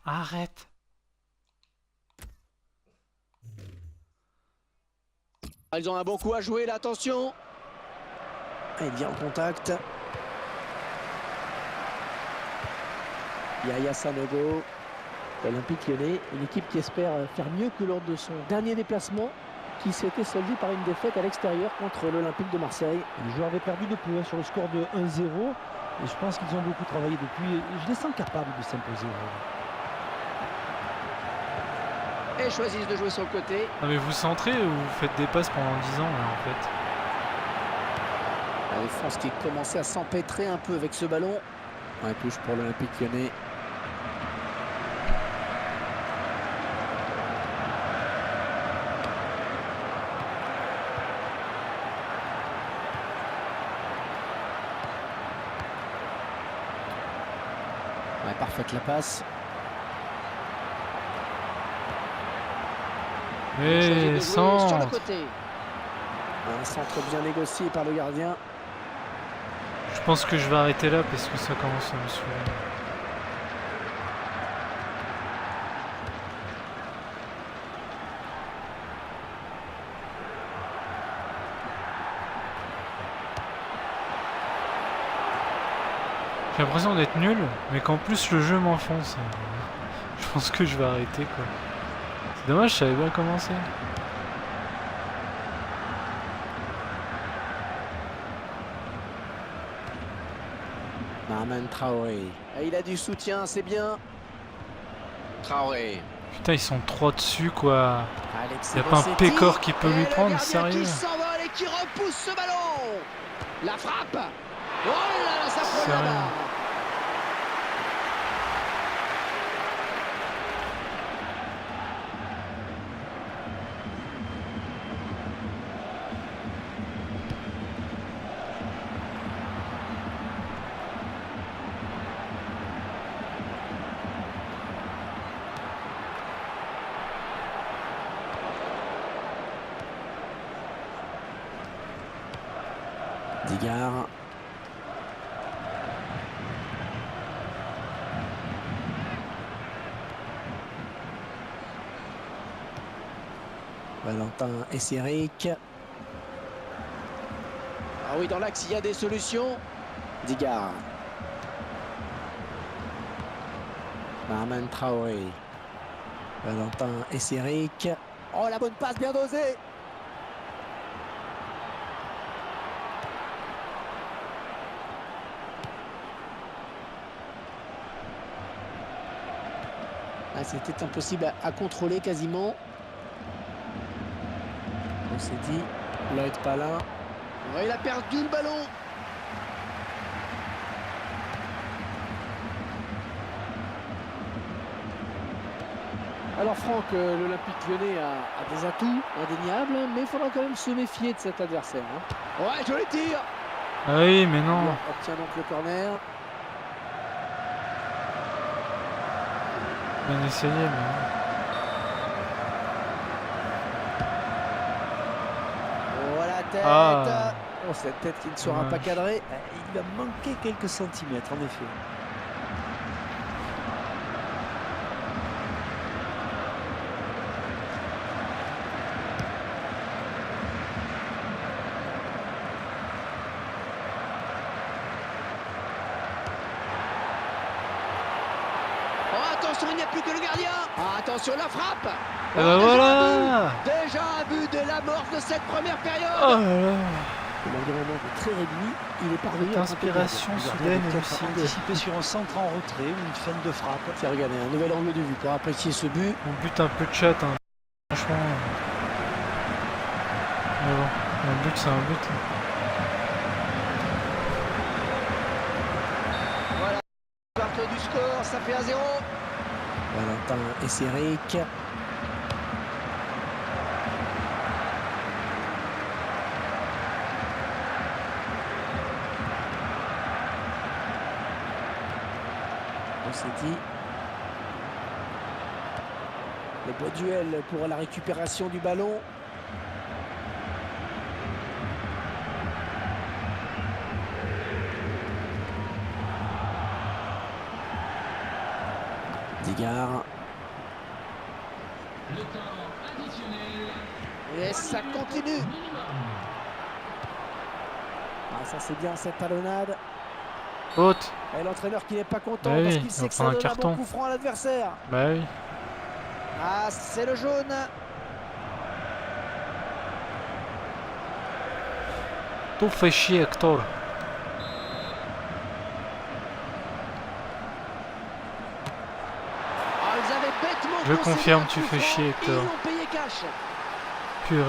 Arrête. Ils ont un bon coup à jouer, là, attention. Il vient en contact. Yaya Sanogo, Olympique Lyonnais, une équipe qui espère faire mieux que lors de son dernier déplacement. qui s'était soldée par une défaite à l'extérieur contre l'Olympique de Marseille. Les joueurs avaient perdu de peu hein, sur le score de 1-0. Et je pense qu'ils ont beaucoup travaillé depuis. Et je les sens capables de s'imposer. Et choisissent de jouer sur le côté. Non mais vous centrez ou vous faites des passes pendant 10 ans là en fait? La défense qui commençait à s'empêtrer un peu avec ce ballon. Un touche pour l'Olympique Lyonnais. Ouais, parfaite la passe. Choisit de Mais jouer sur le centre! côté. Un centre bien négocié par le gardien. Je pense que je vais arrêter là parce que ça commence à me saouler. J'ai l'impression d'être nul, mais qu'en plus le jeu m'enfonce. Je pense que je vais arrêter quoi. C'est dommage, ça avait bien commencé. Marman Traoré. Et il a du soutien, c'est bien. Traoré. Putain, ils sont 3 dessus quoi. Alex Y a pas un Bossetti. pécor qui peut Et lui le prendre, gardien sérieux? qui s'envole et qui repousse ce ballon. La frappe. Oh là là, ça frôle la Sérieux. barre. Digard. Valentin Esseric. Ah oui, dans l'axe, il y a des solutions. Digard. Marman Traoré. Valentin Esseric. Oh, la bonne passe bien dosée. Ah, c'était impossible à contrôler quasiment. On s'est dit, Lloyd Palin. Ouais, il a perdu le ballon. Alors Franck, l'Olympique Lyonnais a des atouts indéniables, mais il faudra quand même se méfier de cet adversaire. Hein. Ouais, joli tir. Ah oui, mais non. Il obtient donc le corner. Bien essayé, mais... Oh, la tête. Ah. Oh, cette tête qui ne sera Dommage. pas cadrée. Il a manqué quelques centimètres, en effet. Oh, attention, il n'y a plus que le gardien. Ah, attention, la frappe. Ah bah voilà! Déjà un but de l'amorce de cette première période. Oh là là! L'environnement est très réduit. Il est parvenu à Inspiration tromper le gardien. soudaine et Le gardien de lucide. Anticiper sur un centre en retrait ou une feinte de frappe. Tiens, regardez, un nouvel angle de vue pour apprécier ce but. On bute un peu de chat, hein. Franchement. Mais bon, un but c'est un but. Partout du score, ça fait 1-0. Valentin Esseric. On s'est dit. Le beau duel pour la récupération du ballon. Digard. Le temps additionnel. Et ça continue. Ah, ça c'est bien cette talonnade. Haute! Et l'entraîneur qui n'est pas content Bah oui, parce il qu'il va sait que ça prendre un donne un carton. bon coup franc à l'adversaire. Bah oui. Ah, c'est le jaune. Tu fais chier, Hector. Ah, ils avaient bêtement Je concédé confirme, un tu coup fais franc chier, et Hector. ils l'ont payé cash. Purée.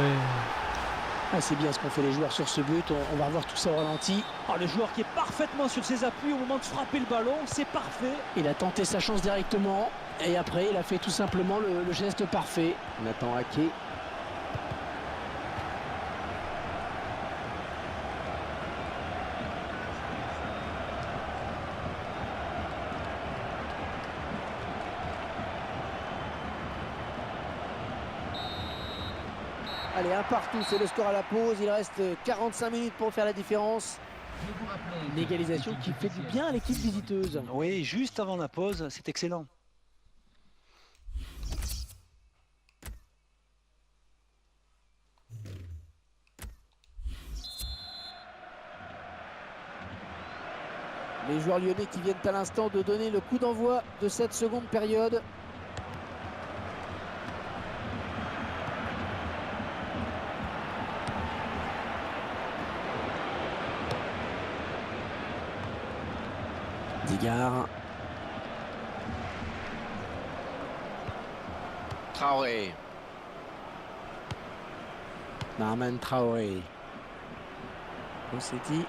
Ah, c'est bien ce qu'ont fait les joueurs sur ce but. On va revoir tout ça au ralenti. Ah, le joueur qui est parfaitement sur ses appuis au moment de frapper le ballon, c'est parfait. Il a tenté sa chance directement. Et après, il a fait tout simplement le geste parfait. Nathan Ake. Allez, un partout, c'est le score à la pause. Il reste 45 minutes pour faire la différence. Nous vous rappelons Une égalisation qui fait du bien à l'équipe visiteuse. Oui, juste avant la pause, c'est excellent. Les joueurs lyonnais qui viennent à l'instant de donner le coup d'envoi de cette seconde période. Digard. Traoré. Marman Traoré. Rossetti.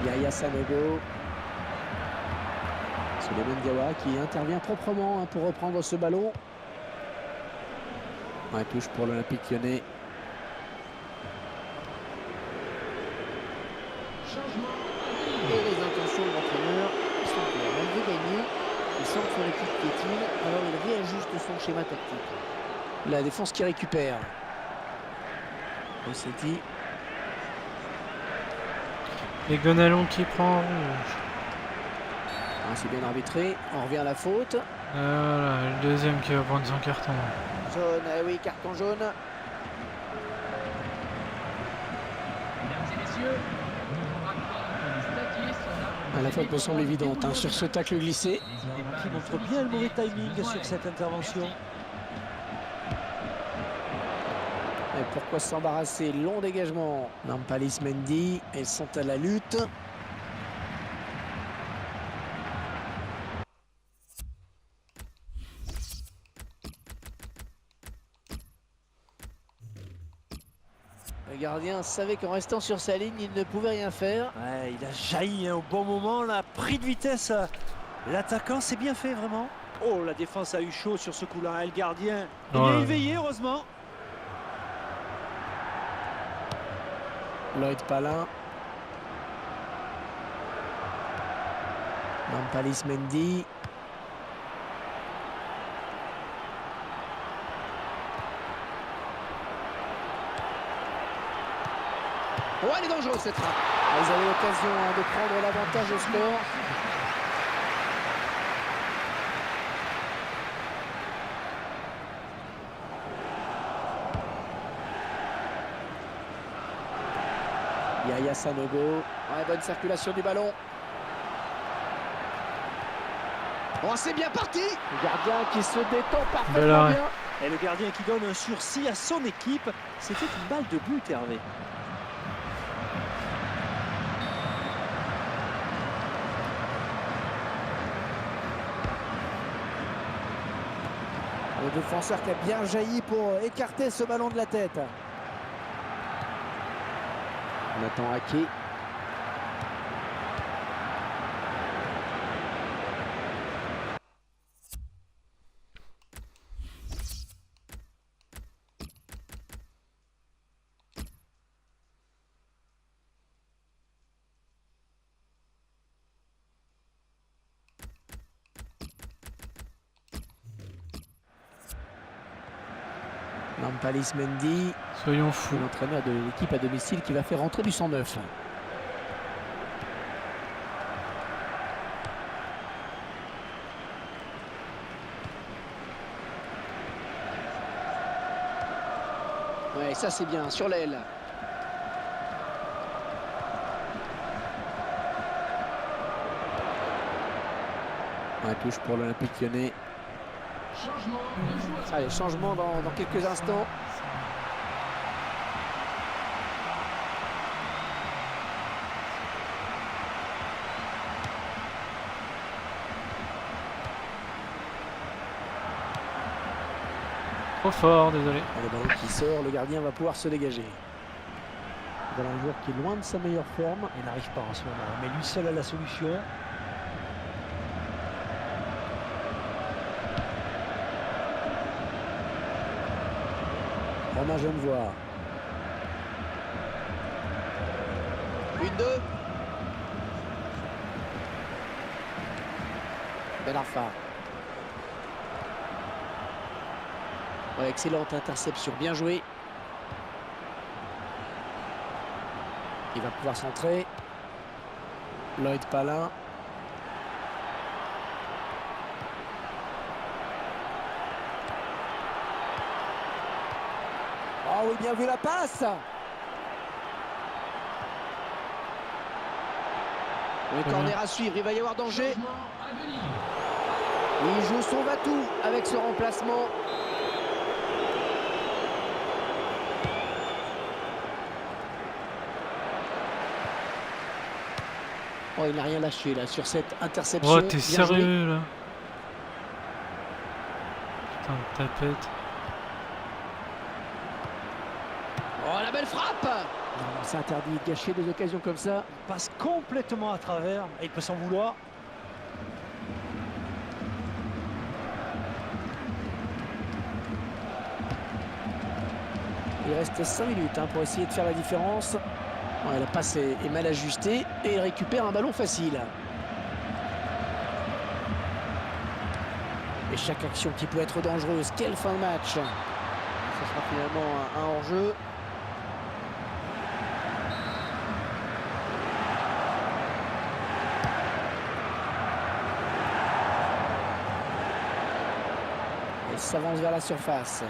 Yaya Sanogo. Souleymane Diawa qui intervient proprement pour reprendre ce ballon. Ouais, touche pour l'Olympique Lyonnais. Et les intentions de l'entraîneur sont claires. Malgré gagner, il semble que son équipe piétine, alors il réajuste son schéma tactique. La défense qui récupère. Rossetti. Et Gonalon qui prend rouge. Ah, c'est bien arbitré. On revient à la faute. Voilà, le deuxième qui va prendre son carton. Jaune, eh oui, carton jaune. Mesdames et messieurs, nous vous rappelons que les statiers sont là pour Ah, la vous faute aider me semble pendant évidente le hein, sur ce tacle glissé. N'hésitez pas à Qui nous montre bien le mauvais solliciter timing besoin. sur cette intervention. Et pourquoi s'embarrasser? Long dégagement. Nampalis Mendy. Elles sont à la lutte. Le gardien savait qu'en restant sur sa ligne, il ne pouvait rien faire. Ouais, il a jailli au bon moment, là, pris de vitesse. L'attaquant, c'est bien fait, vraiment. Oh, la défense a eu chaud sur ce coup-là. Et le gardien est Ouais. bien éveillé, heureusement. Lloyd Palin. Nampalis Mendy. Oh, elle est dangereuse cette frappe. Ah, ils avaient l'occasion de prendre l'avantage au score. Yaya Sanogo. Ouais, bonne circulation du ballon. Oh, c'est bien parti. Le gardien qui se détend Bel parfaitement arrêt. bien. Et le gardien qui donne un sursis à son équipe. C'était une balle de but, Hervé. Le défenseur qui a bien jailli pour écarter ce ballon de la tête. Nathan Ake. Nampalis Mendy. Soyons fous. L'entraîneur de l'équipe à domicile qui va faire rentrer du 109. Ouais, ça c'est bien, sur l'aile. Un touche pour l'Olympique Lyonnais. Changement de joueur. Allez, changement dans quelques instants. Trop fort, désolé. Le ballon qui sort, le gardien va pouvoir se dégager. Voilà un joueur qui est loin de sa meilleure forme. Il n'arrive pas en ce moment, mais lui seul a la solution. Romain Genevois. 1-2. Ben Arfa. Ouais, excellente interception, bien joué. Il va pouvoir centrer. Lloyd Palin. Oh oui, bien vu la passe. Le corner à suivre, il va y avoir danger. Changement à venir. Il joue son va-tout avec ce remplacement. Oh, il n'a rien lâché là sur cette interception. Oh, t'es Bien joué. sérieux là? Putain de tapette. Oh, la belle frappe. Non, c'est interdit de gâcher des occasions comme ça. Il passe complètement à travers et il peut s'en vouloir. Il reste 5 minutes pour essayer de faire la différence. Ouais, la passe est mal ajustée et il récupère un ballon facile. Et chaque action qui peut être dangereuse. Quelle fin de match. Ce sera finalement un hors-jeu. Il s'avance vers la surface.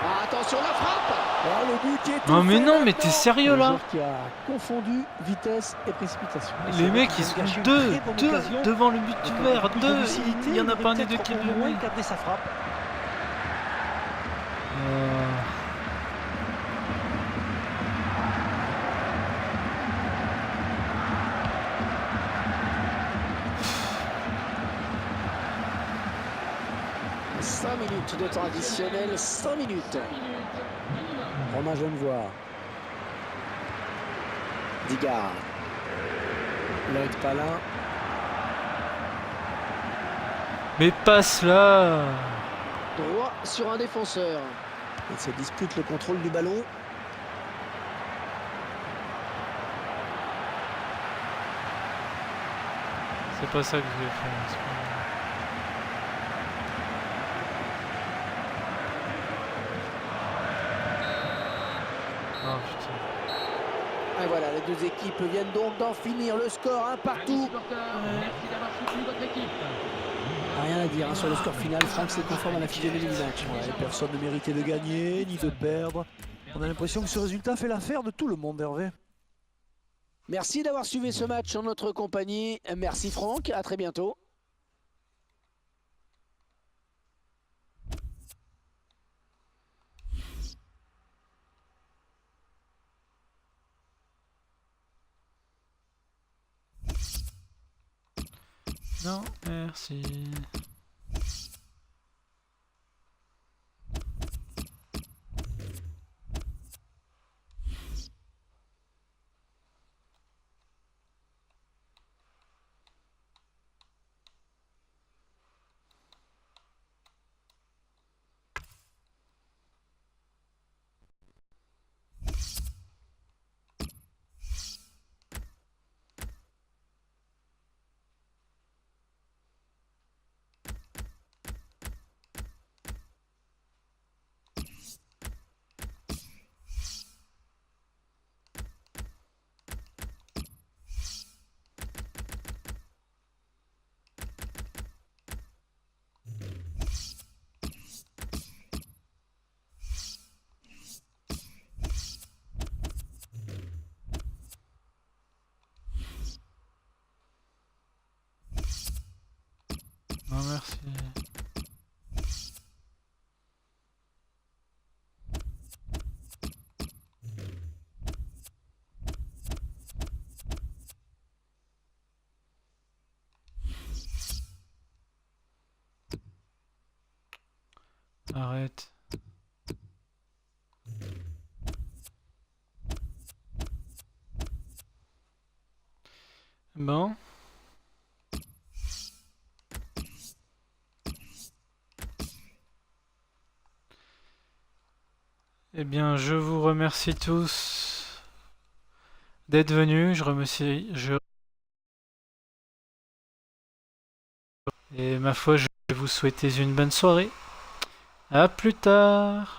Ah, attention, la frappe. Oh, le but qui est Non tout mais fait non, mais maintenant. t'es sérieux Le là? joueur qui a confondu vitesse et précipitation. Les mecs ils sont gâché une deux, très bonne deux occasion. devant le but Avec vert, plus de deux, lucidité, il y en a aurait pas un des peut-être deux qui le au moins met. cadré sa frappe. Euh, 5 minutes de temps additionnel, 5 minutes. Romain Genevois. Digard. Lloyd Palin. Mais passe là! Droit sur un défenseur. Il se dispute le contrôle du ballon. C'est pas ça que je voulais faire. c'est pas- Ah putain. Et voilà, les deux équipes viennent donc d'en finir. Le score un Amis partout. supporters, merci d'avoir soutenu votre équipe. Rien à dire sur le score final. Franck, c'est conforme à la physionomie du match. Ouais, personne ne méritait de gagner ni de perdre. On a l'impression que ce résultat fait l'affaire de tout le monde, Hervé. Merci d'avoir suivi ce match en notre compagnie. Merci Franck, à très bientôt. Non, merci. si... Arrête. Bon. Eh bien, je vous remercie tous d'être venus. Et ma foi, je vais vous souhaiter une bonne soirée. À plus tard.